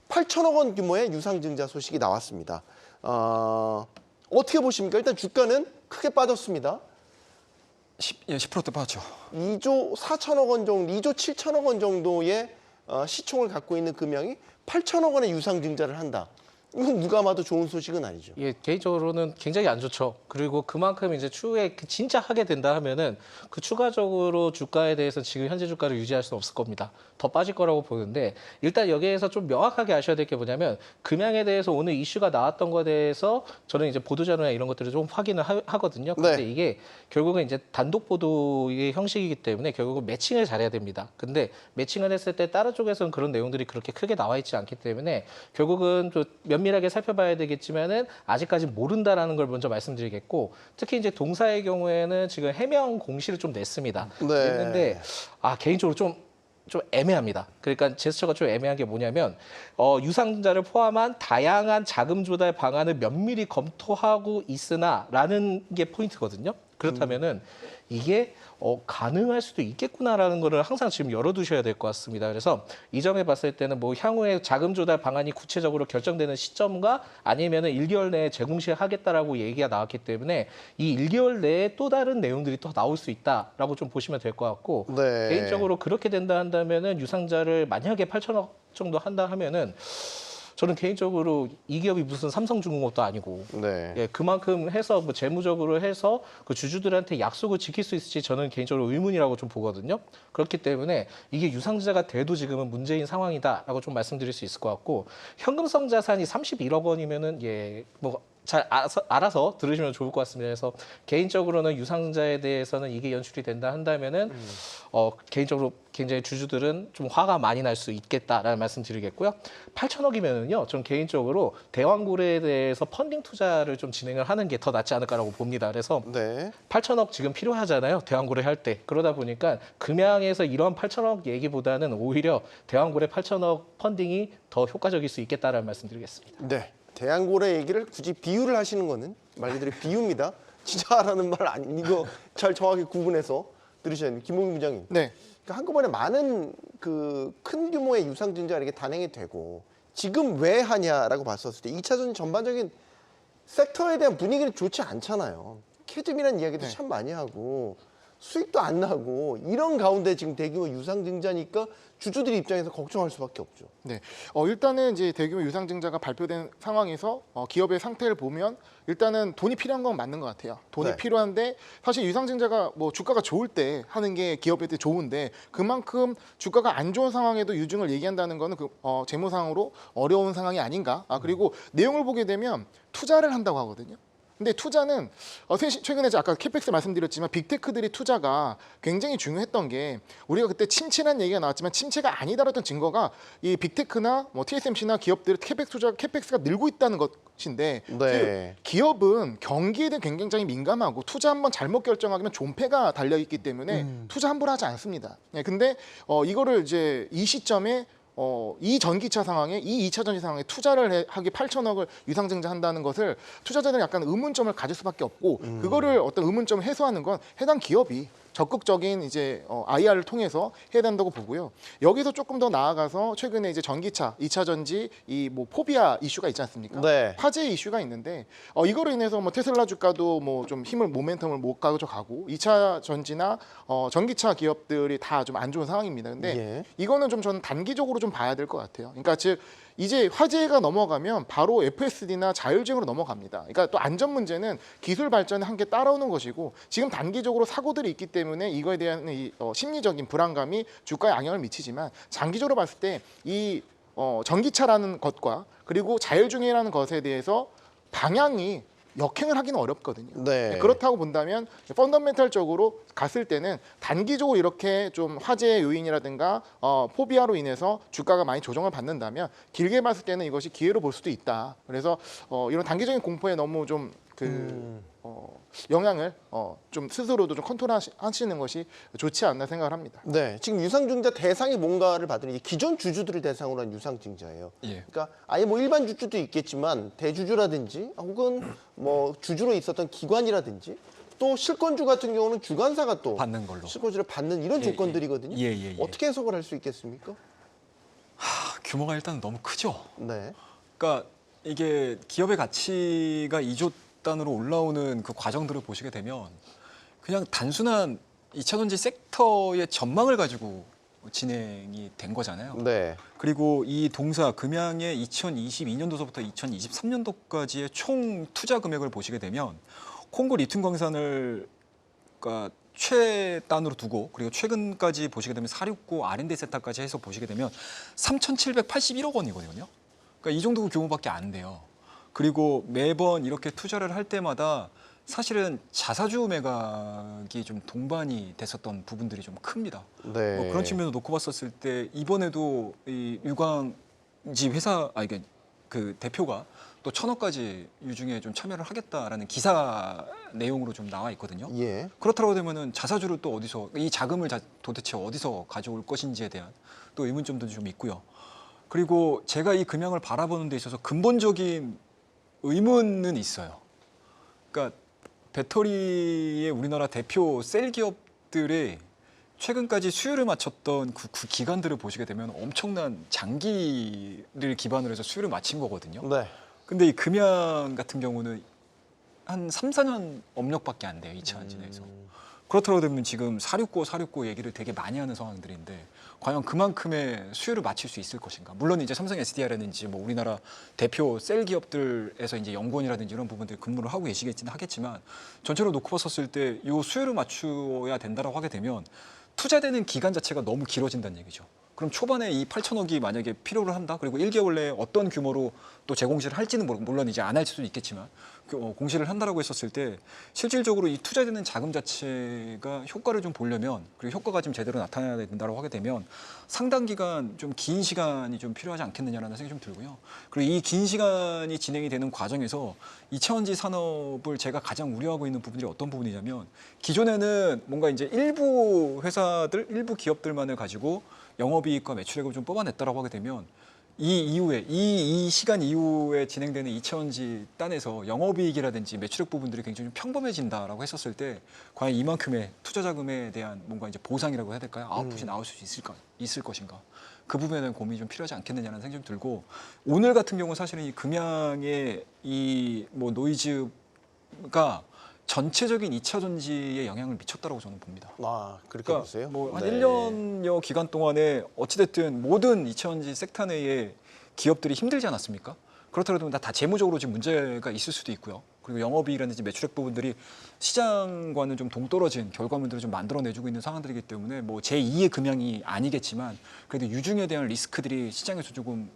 8천억 원 규모의 유상증자 소식이 나왔습니다. 어떻게 보십니까? 일단 주가는 크게 빠졌습니다. 10%대 빠졌죠. 2조 4천억 원 정도, 2조 7천억 원 정도의 시총을 갖고 있는 금양이 8천억 원의 유상증자를 한다. 이건 누가 봐도 좋은 소식은 아니죠. 예, 개인적으로는 굉장히 안 좋죠. 그리고 그만큼 이제 추후에 진짜 하게 된다 하면은 그 추가적으로 주가에 대해서 지금 현재 주가를 유지할 수는 없을 겁니다. 더 빠질 거라고 보는데 일단 여기에서 좀 명확하게 아셔야 될 게 뭐냐면 금양에 대해서 오늘 이슈가 나왔던 거에 대해서 저는 이제 보도자료나 이런 것들을 좀 확인을 하거든요. 근데 네. 이게 결국은 이제 단독 보도의 형식이기 때문에 결국은 매칭을 잘해야 됩니다. 근데 매칭을 했을 때 다른 쪽에서는 그런 내용들이 그렇게 크게 나와 있지 않기 때문에 결국은 좀 면밀하게 살펴봐야 되겠지만은 아직까지 모른다라는 걸 먼저 말씀드리겠고 특히 이제 동사의 경우에는 지금 해명 공시를 좀 냈습니다. 네. 냈는데 개인적으로 좀 애매합니다. 그러니까 제스처가 좀 애매한 게 뭐냐면 유상증자를 포함한 다양한 자금 조달 방안을 면밀히 검토하고 있으나라는 게 포인트거든요. 그렇다면은 이게 가능할 수도 있겠구나라는 거를 항상 지금 열어두셔야 될 것 같습니다. 그래서 이 점에 봤을 때는 뭐 향후에 자금 조달 방안이 구체적으로 결정되는 시점과 아니면은 1개월 내에 재공시하겠다라고 얘기가 나왔기 때문에 이 1개월 내에 또 다른 내용들이 또 나올 수 있다라고 좀 보시면 될 것 같고 네. 개인적으로 그렇게 된다 한다면은 유상자를 만약에 8천억 정도 한다 하면은 저는 개인적으로 이 기업이 무슨 삼성중공업도 아니고 네. 예, 그만큼 해서 뭐 재무적으로 해서 그 주주들한테 약속을 지킬 수 있을지 저는 개인적으로 의문이라고 좀 보거든요. 그렇기 때문에 이게 유상증자가 돼도 지금은 문제인 상황이다라고 좀 말씀드릴 수 있을 것 같고 현금성 자산이 31억 원이면은 뭐 잘 알아서 들으시면 좋을 것 같습니다. 그래서 개인적으로는 유상증자에 대해서는 이게 연출이 된다 한다면은 개인적으로 굉장히 주주들은 좀 화가 많이 날 수 있겠다라는 말씀 드리겠고요. 8천억이면은요, 전 개인적으로 대왕고래에 대해서 펀딩 투자를 좀 진행을 하는 게 더 낫지 않을까라고 봅니다. 그래서 네. 8천억 지금 필요하잖아요. 대왕고래 할 때. 그러다 보니까 금양에서 이런 8천억 얘기보다는 오히려 대왕고래 8천억 펀딩이 더 효과적일 수 있겠다라는 말씀 드리겠습니다. 네. 대왕고래 얘기를 굳이 비유를 하시는 거는 말 그대로 비유입니다. 진짜라는 말 아니 이거 잘 정확히 구분해서 들으셔야 됩니다. 김홍희 부장님. 네. 그러니까 한꺼번에 많은 그 큰 규모의 유상증자가 이렇게 단행이 되고 지금 왜 하냐라고 봤었을 때 2차전 전반적인 섹터에 대한 분위기는 좋지 않잖아요. 캐즘이라는 이야기도 참 많이 하고 수익도 안 나고 이런 가운데 지금 대규모 유상증자니까 주주들 입장에서 걱정할 수밖에 없죠. 네. 일단은 이제 대규모 유상증자가 발표된 상황에서 기업의 상태를 보면 일단은 돈이 필요한 건 맞는 것 같아요. 돈이 네. 필요한데 사실 유상증자가 뭐 주가가 좋을 때 하는 게 기업한테 좋은데 그만큼 주가가 안 좋은 상황에도 유증을 얘기한다는 거는 재무상으로 어려운 상황이 아닌가. 그리고 내용을 보게 되면 투자를 한다고 하거든요. 근데 투자는 최근에 아까 캐펙스 말씀드렸지만 빅테크들이 투자가 굉장히 중요했던 게 우리가 그때 침체란 얘기가 나왔지만 침체가 아니다라던 증거가 이 빅테크나 뭐 TSMC나 기업들의 캐펙스가 늘고 있다는 것인데 네. 기업은 경기에 대해 굉장히 민감하고 투자 한번 잘못 결정하면 존폐가 달려 있기 때문에 투자 함부로 하지 않습니다. 네, 근데 이거를 이제 이 시점에 이 전기차 상황에 이 2차 전지 상황에 투자를 하기 8천억을 유상증자한다는 것을 투자자들은 약간 의문점을 가질 수밖에 없고 그거를 어떤 의문점을 해소하는 건 해당 기업이 적극적인 이제 IR을 통해서 해야 된다고 보고요. 여기서 조금 더 나아가서 최근에 이제 전기차, 2차 전지 이 뭐 포비아 이슈가 있지 않습니까? 네. 화재 이슈가 있는데 이거로 인해서 뭐 테슬라 주가도 뭐 좀 모멘텀을 못 가져가고 2차 전지나 전기차 기업들이 다 좀 안 좋은 상황입니다. 근데 예. 이거는 좀 저는 단기적으로 좀 봐야 될 것 같아요. 그러니까 즉 이제 화재가 넘어가면 바로 FSD나 자율주행으로 넘어갑니다. 그러니까 또 안전 문제는 기술 발전에 함께 따라오는 것이고 지금 단기적으로 사고들이 있기 때문에 이거에 대한 심리적인 불안감이 주가에 영향을 미치지만 장기적으로 봤을 때 이 전기차라는 것과 그리고 자율주행이라는 것에 대해서 방향이 역행을 하기는 어렵거든요. 네. 그렇다고 본다면 펀더멘탈적으로 갔을 때는 단기적으로 이렇게 좀 화재의 요인이라든가 포비아로 인해서 주가가 많이 조정을 받는다면 길게 봤을 때는 이것이 기회로 볼 수도 있다. 그래서 이런 단기적인 공포에 너무 좀 영향을 좀 스스로도 좀 컨트롤하시는 것이 좋지 않나 생각을 합니다. 네, 지금 유상증자 대상이 뭔가를 받으니 기존 주주들을 대상으로 한 유상증자예요. 예. 그러니까 아예 뭐 일반 주주도 있겠지만 대주주라든지 혹은 뭐 주주로 있었던 기관이라든지 또 실권주 같은 경우는 주관사가 또 받는 걸로. 실권주를 받는 이런 예, 조건들이거든요. 예, 예, 예. 어떻게 해석을 할 수 있겠습니까? 규모가 일단 너무 크죠. 네, 그러니까 이게 기업의 가치가 2조 단으로 올라오는 그 과정들을 보시게 되면 그냥 단순한 2차 전지 섹터의 전망을 가지고 진행이 된 거잖아요. 네, 그리고 이 동사 금양의 2022년도서부터 2023년도까지의 총 투자 금액을 보시게 되면 콩고 리튬 광산을 그러니까 최단으로 두고 그리고 최근까지 보시게 되면 469 R&D 센터까지 해서 보시게 되면 3,781억 원이거든요. 그러니까 이 정도 규모밖에 안 돼요. 그리고 매번 이렇게 투자를 할 때마다 사실은 자사주 매각이 좀 동반이 됐었던 부분들이 좀 큽니다. 네. 그런 측면을 놓고 봤었을 때 이번에도 이 유광지 회사 이게 그 대표가 또 1,000억까지 유중에 좀 참여를 하겠다라는 기사 내용으로 좀 나와 있거든요. 예, 그렇다고 되면은 자사주를 또 어디서 이 자금을 도대체 어디서 가져올 것인지에 대한 또 의문점도 좀 있고요. 그리고 제가 이 금양을 바라보는 데 있어서 근본적인 의문은 있어요. 그러니까 배터리의 우리나라 대표 셀 기업들의 최근까지 수율을 맞췄던 그 기간들을 보시게 되면 엄청난 장기를 기반으로 해서 수율을 맞춘 거거든요. 네, 근데 이 금양 같은 경우는 한 3, 4년 업력밖에 안 돼요. 2차 전지에서. 그렇다고 되면 지금 469 얘기를 되게 많이 하는 상황들인데 과연 그만큼의 수요를 맞출 수 있을 것인가? 물론 이제 삼성 SDI라든지 뭐 우리나라 대표 셀 기업들에서 이제 연구원이라든지 이런 부분들 근무를 하고 계시겠지는 하겠지만 전체로 놓고 봤었을 때 이 수요를 맞춰야 된다라고 하게 되면 투자되는 기간 자체가 너무 길어진다는 얘기죠. 그럼 초반에 이 8천억이 만약에 필요를 한다. 그리고 1개월 내에 어떤 규모로 또 재공시를 할지는 물론 이제 안 할 수도 있겠지만 공시를 한다라고 했었을 때 실질적으로 이 투자되는 자금 자체가 효과를 좀 보려면 그리고 효과가 좀 제대로 나타나야 된다고 하게 되면 상당 기간 좀 긴 시간이 좀 필요하지 않겠느냐라는 생각이 좀 들고요. 그리고 이 긴 시간이 진행이 되는 과정에서 2차 전지 산업을 제가 가장 우려하고 있는 부분들이 어떤 부분이냐면 기존에는 뭔가 이제 일부 회사들, 일부 기업들만을 가지고 영업이익과 매출액을 좀 뽑아냈다라고 하게 되면 이 이후에 이 시간 이후에 진행되는 2차 전지 단에서 영업이익이라든지 매출액 부분들이 굉장히 좀 평범해진다라고 했었을 때 과연 이만큼의 투자 자금에 대한 뭔가 이제 보상이라고 해야 될까요? 아웃풋이 나올 수 있을 것인가? 그 부분에 대한 고민이 좀 필요하지 않겠느냐는 생각이 좀 들고 오늘 같은 경우 사실은 이 금양의 이 뭐 노이즈가 전체적인 2차 전지에 영향을 미쳤다고 저는 봅니다. 아 그렇게 그러니까 보세요? 뭐 한 네. 1년여 기간 동안에 어찌됐든 모든 2차 전지 섹터 내의 기업들이 힘들지 않았습니까? 그렇더라도 다 재무적으로 지금 문제가 있을 수도 있고요. 그리고 영업이익이라든지 매출액 부분들이 시장과는 좀 동떨어진 결과물들을 좀 만들어내주고 있는 상황들이기 때문에 뭐 제2의 금양이 아니겠지만 그래도 유중에 대한 리스크들이 시장에서 조금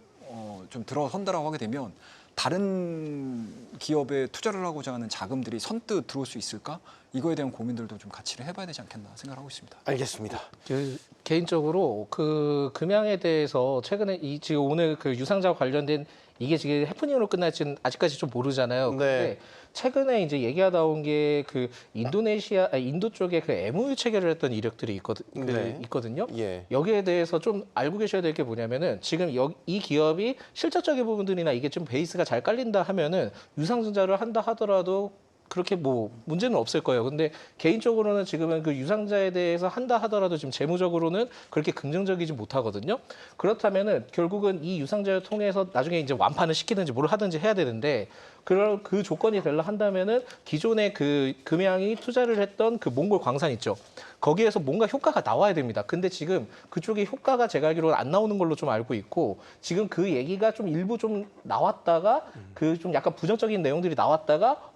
좀 들어선다라고 하게 되면 다른 기업에 투자를 하고자 하는 자금들이 선뜻 들어올 수 있을까? 이거에 대한 고민들도 좀 같이 해봐야 되지 않겠나 생각하고 있습니다. 알겠습니다. 개인적으로 그 금양에 대해서 최근에 지금 오늘 그 유상자 관련된 이게 지금 해프닝으로 끝날지는 아직까지 좀 모르잖아요. 네. 근데 최근에 이제 얘기가 나온 게 그 인도 쪽에 그 MOU 체결을 했던 이력들이 네. 있거든요. 예. 여기에 대해서 좀 알고 계셔야 될 게 뭐냐면은 지금 이 기업이 실질적인 부분들이나 이게 좀 베이스가 잘 깔린다 하면은 유상증자를 한다 하더라도 그렇게 뭐 문제는 없을 거예요. 근데 개인적으로는 지금은 그 유상자에 대해서 한다 하더라도 지금 재무적으로는 그렇게 긍정적이지 못하거든요. 그렇다면은 결국은 이 유상자를 통해서 나중에 이제 완판을 시키든지 뭘 하든지 해야 되는데 그 조건이 되려 한다면은 기존에 그 금양이 투자를 했던 그 몽골 광산 있죠. 거기에서 뭔가 효과가 나와야 됩니다. 근데 지금 그쪽에 효과가 제가 알기로는 안 나오는 걸로 좀 알고 있고 지금 그 얘기가 좀 일부 좀 나왔다가 그 좀 약간 부정적인 내용들이 나왔다가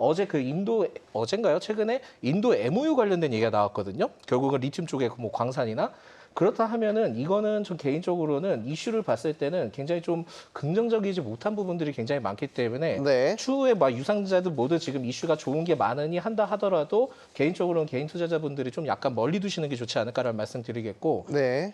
어젠가요? 최근에 인도 MOU 관련된 얘기가 나왔거든요. 결국은 리튬 쪽의 뭐 광산이나 그렇다 하면은 이거는 좀 개인적으로는 이슈를 봤을 때는 굉장히 좀 긍정적이지 못한 부분들이 굉장히 많기 때문에 네. 추후에 막 유상자들 모두 지금 이슈가 좋은 게 많으니 한다 하더라도 개인적으로는 개인 투자자분들이 좀 약간 멀리 두시는 게 좋지 않을까라는 말씀드리겠고 네.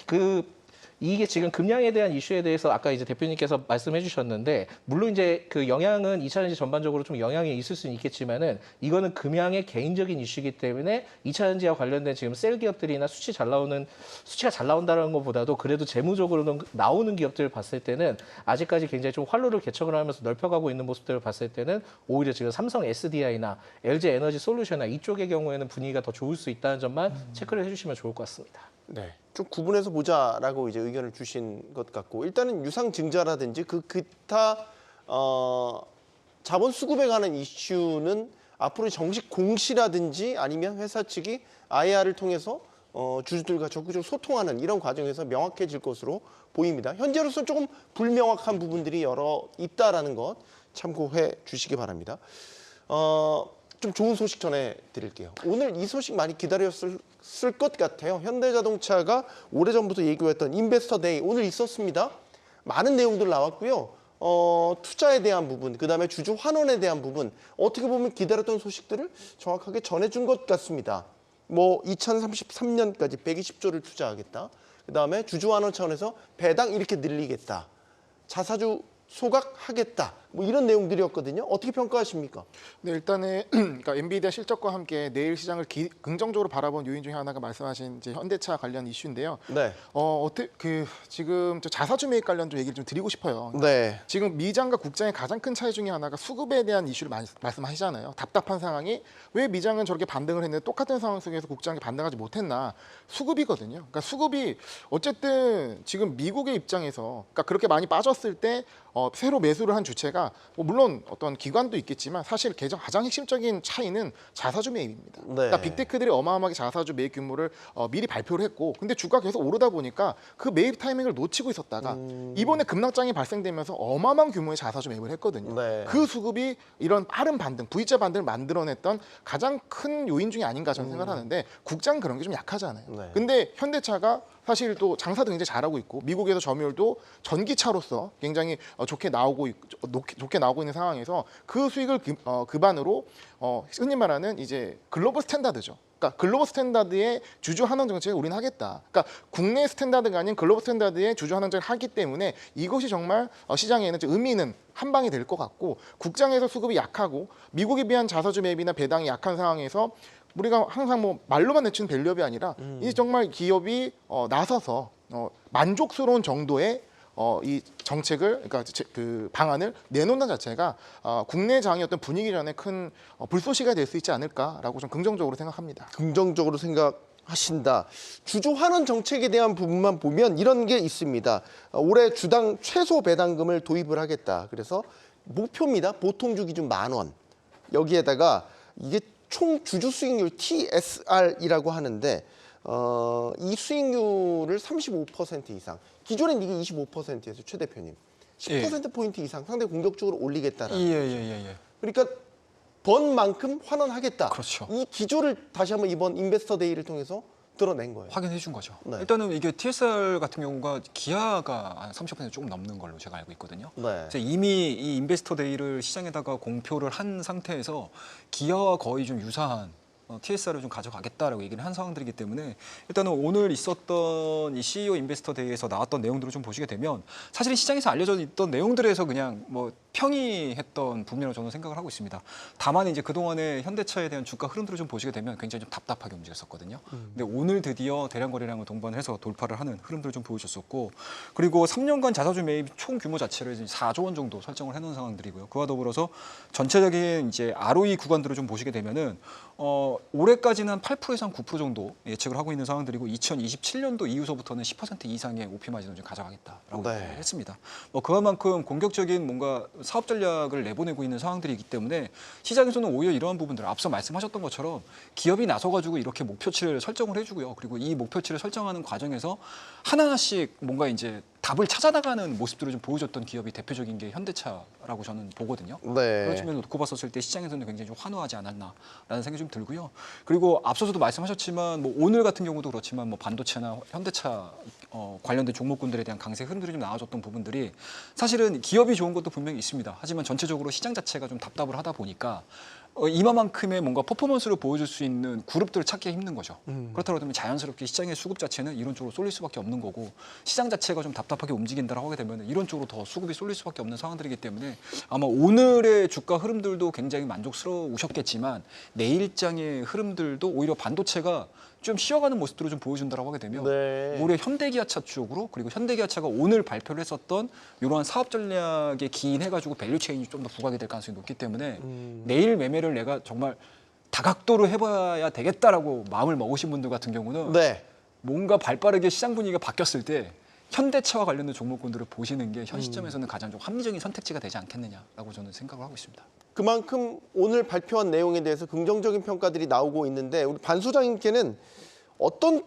이게 지금 금양에 대한 이슈에 대해서 아까 이제 대표님께서 말씀해 주셨는데 물론 이제 그 영향은 2차전지 전반적으로 좀 영향이 있을 수는 있겠지만은 이거는 금양의 개인적인 이슈이기 때문에 2차전지와 관련된 지금 셀 기업들이나 수치가 잘 나온다는 것보다도 그래도 재무적으로는 나오는 기업들을 봤을 때는 아직까지 굉장히 좀 활로를 개척을 하면서 넓혀가고 있는 모습들을 봤을 때는 오히려 지금 삼성 SDI나 LG 에너지 솔루션이나 이쪽의 경우에는 분위기가 더 좋을 수 있다는 점만 체크를 해주시면 좋을 것 같습니다. 네. 좀 구분해서 보자라고 이제 의견을 주신 것 같고 일단은 유상 증자라든지 그 기타 자본 수급에 관한 이슈는 앞으로 정식 공시라든지 아니면 회사 측이 IR을 통해서 주주들과 적극적으로 소통하는 이런 과정에서 명확해질 것으로 보입니다. 현재로서는 조금 불명확한 부분들이 여러 있다라는 것 참고해 주시기 바랍니다. 좀 좋은 소식 전해드릴게요. 오늘 이 소식 많이 기다렸을 것 같아요. 현대자동차가 오래전부터 예고했던 인베스터 데이 오늘 있었습니다. 많은 내용들 나왔고요. 투자에 대한 부분, 그다음에 주주 환원에 대한 부분 어떻게 보면 기다렸던 소식들을 정확하게 전해준 것 같습니다. 뭐 2033년까지 120조를 투자하겠다. 그다음에 주주 환원 차원에서 배당 이렇게 늘리겠다. 자사주 소각하겠다. 뭐 이런 내용들이었거든요. 어떻게 평가하십니까? 네, 일단은 그러니까 엔비디아 실적과 함께 내일 시장을 긍정적으로 바라본 요인 중에 하나가 말씀하신 이제 현대차 관련 이슈인데요. 네. 지금 저 자사주 매입 관련 좀 얘기를 좀 드리고 싶어요. 네. 지금 미장과 국장의 가장 큰 차이 중에 하나가 수급에 대한 이슈를 많이 말씀하시잖아요. 답답한 상황이 왜 미장은 저렇게 반등을 했는데 똑같은 상황 속에서 국장이 반등하지 못했나? 수급이거든요. 그러니까 수급이 어쨌든 지금 미국의 입장에서 그러니까 그렇게 많이 빠졌을 때 새로 매수를 한 주체가 물론 어떤 기관도 있겠지만 사실 가장 핵심적인 차이는 자사주 매입입니다. 네. 그러니까 빅테크들이 어마어마하게 자사주 매입 규모를 미리 발표를 했고 근데 주가 계속 오르다 보니까 그 매입 타이밍을 놓치고 있었다가 이번에 급락장이 발생되면서 어마어마한 규모의 자사주 매입을 했거든요. 네. 그 수급이 이런 빠른 반등, V자 반등을 만들어냈던 가장 큰 요인 중에 아닌가 저는 생각하는데 국장 그런 게 좀 약하잖아요. 네. 근데 현대차가 사실 또 장사도 굉장히 잘하고 있고 미국에서 점유율도 전기차로서 굉장히 좋게 나오고 있는 상황에서 그 수익을 기반으로 흔히 말하는 이제 글로벌 스탠다드죠. 그러니까 글로벌 스탠다드의 주주 환원 정책을 우리는 하겠다. 그러니까 국내 스탠다드가 아닌 글로벌 스탠다드의 주주 환원 정책을 하기 때문에 이것이 정말 시장에는 좀 의미 있는 한 방이 될 것 같고 국장에서 수급이 약하고 미국에 비한 자사주 매입이나 배당이 약한 상황에서 우리가 항상 뭐 말로만 내치는 밸류업이 아니라 이 정말 기업이 나서서 만족스러운 정도의 이 정책을 그러니까 그 방안을 내놓는 자체가 국내 장의 어떤 분위기 전에 큰 불쏘시가 될 수 있지 않을까라고 좀 긍정적으로 생각합니다. 긍정적으로 생각하신다. 주주 환원 정책에 대한 부분만 보면 이런 게 있습니다. 올해 주당 최소 배당금을 도입을 하겠다. 그래서 목표입니다. 보통 주 기준 10,000원. 여기에다가 이게 총 주주 수익률 TSR이라고 하는데 이 수익률을 35% 이상. 기존엔 이게 25%였어요, 최 대표님. 10%포인트 이상 상당히 공격적으로 올리겠다라는 예. 그러니까 번 만큼 환원하겠다. 그렇죠. 이 기조를 다시 한번 이번 인베스터 데이를 통해서 드러낸 거예요. 확인해 준 거죠. 네. 일단은 이게 TSR 같은 경우가 기아가 한 30% 조금 넘는 걸로 제가 알고 있거든요. 네. 그래서 이미 이 인베스터 데이를 시장에다가 공표를 한 상태에서 기아와 거의 좀 유사한 TSR을 좀 가져가겠다라고 얘기를 한 상황들이기 때문에 일단은 오늘 있었던 이 CEO 인베스터 데이에서 나왔던 내용들을 좀 보시게 되면 사실 이 시장에서 알려져 있던 내용들에서 그냥 뭐 평이했던 부분이라고 저는 생각을 하고 있습니다. 다만 이제 그동안의 현대차에 대한 주가 흐름들을 좀 보시게 되면 굉장히 좀 답답하게 움직였었거든요. 근데 오늘 드디어 대량 거래량을 동반해서 돌파를 하는 흐름들을 좀 보여줬었고 그리고 3년간 자사주 매입 총 규모 자체를 이제 4조 원 정도 설정을 해놓은 상황들이고요. 그와 더불어서 전체적인 이제 ROE 구간들을 좀 보시게 되면은 올해까지는 한 8%에서 한 9% 정도 예측을 하고 있는 상황들이고 2027년도 이후서부터는 10% 이상의 OP 마진을 좀 가져가겠다라고 네. 얘기를 했습니다. 뭐 그만큼 공격적인 뭔가 사업 전략을 내보내고 있는 상황들이기 때문에 시장에서는 오히려 이러한 부분들 앞서 말씀하셨던 것처럼 기업이 나서가지고 이렇게 목표치를 설정을 해주고요. 그리고 이 목표치를 설정하는 과정에서 하나하나씩 뭔가 이제 답을 찾아나가는 모습들을 좀 보여줬던 기업이 대표적인 게 현대차라고 저는 보거든요. 네. 그런 측면을 놓고 봤었을 때 시장에서는 굉장히 좀 환호하지 않았나라는 생각이 좀 들고요. 그리고 앞서서도 말씀하셨지만 뭐 오늘 같은 경우도 그렇지만 뭐 반도체나 현대차 관련된 종목군들에 대한 강세 흐름들이 좀 나와줬던 부분들이 사실은 기업이 좋은 것도 분명히 있습니다. 하지만 전체적으로 시장 자체가 좀 답답을 하다 보니까 이만큼의 뭔가 퍼포먼스를 보여줄 수 있는 그룹들을 찾기가 힘든 거죠. 그렇다고 하면 자연스럽게 시장의 수급 자체는 이런 쪽으로 쏠릴 수밖에 없는 거고 시장 자체가 좀 답답하게 움직인다라고 하게 되면 이런 쪽으로 더 수급이 쏠릴 수밖에 없는 상황들이기 때문에 아마 오늘의 주가 흐름들도 굉장히 만족스러우셨겠지만 내일장의 흐름들도 오히려 반도체가 좀 쉬어가는 모습들을 좀 보여준다라고 하게 되면 네. 올해 현대기아차 쪽으로 그리고 현대기아차가 오늘 발표를 했었던 이러한 사업 전략에 기인해가지고 밸류 체인이 좀 더 부각이 될 가능성이 높기 때문에 내일 매매를 내가 정말 다각도로 해봐야 되겠다라고 마음을 먹으신 분들 같은 경우는 네. 뭔가 발빠르게 시장 분위기가 바뀌었을 때 현대차와 관련된 종목군들을 보시는 게 현 시점에서는 가장 좀 합리적인 선택지가 되지 않겠느냐라고 저는 생각을 하고 있습니다. 그만큼 오늘 발표한 내용에 대해서 긍정적인 평가들이 나오고 있는데 우리 반 소장님께는 어떤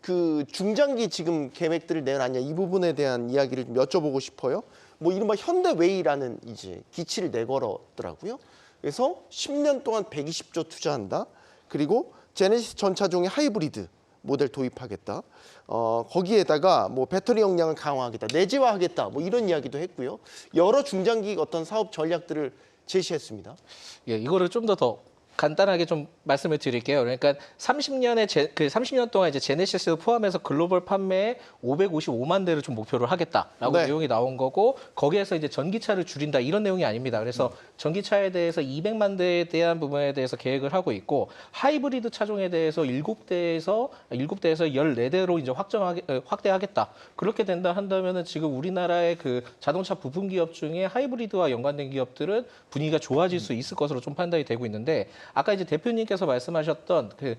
그 중장기 지금 계획들을 내놨냐 이 부분에 대한 이야기를 좀 여쭤보고 싶어요. 뭐 이른바 현대웨이라는 이제 기치를 내걸었더라고요. 그래서 10년 동안 120조 투자한다. 그리고 제네시스 전차종의 하이브리드 모델 도입하겠다. 거기에다가 뭐 배터리 용량을 강화하겠다, 내재화하겠다, 뭐 이런 이야기도 했고요. 여러 중장기 어떤 사업 전략들을 제시했습니다. 예, 이거를 좀 더 간단하게 좀 말씀을 드릴게요. 그러니까 30년 동안 이제 제네시스 포함해서 글로벌 판매에 555만 대를 좀 목표를 하겠다라고 네. 내용이 나온 거고 거기에서 이제 전기차를 줄인다 이런 내용이 아닙니다. 그래서 전기차에 대해서 200만 대에 대한 부분에 대해서 계획을 하고 있고 하이브리드 차종에 대해서 7대에서 14대로 이제 확대하겠다. 그렇게 된다 한다면은 지금 우리나라의 그 자동차 부품 기업 중에 하이브리드와 연관된 기업들은 분위기가 좋아질 수 있을 것으로 좀 판단이 되고 있는데 아까 이제 대표님께서 말씀하셨던 그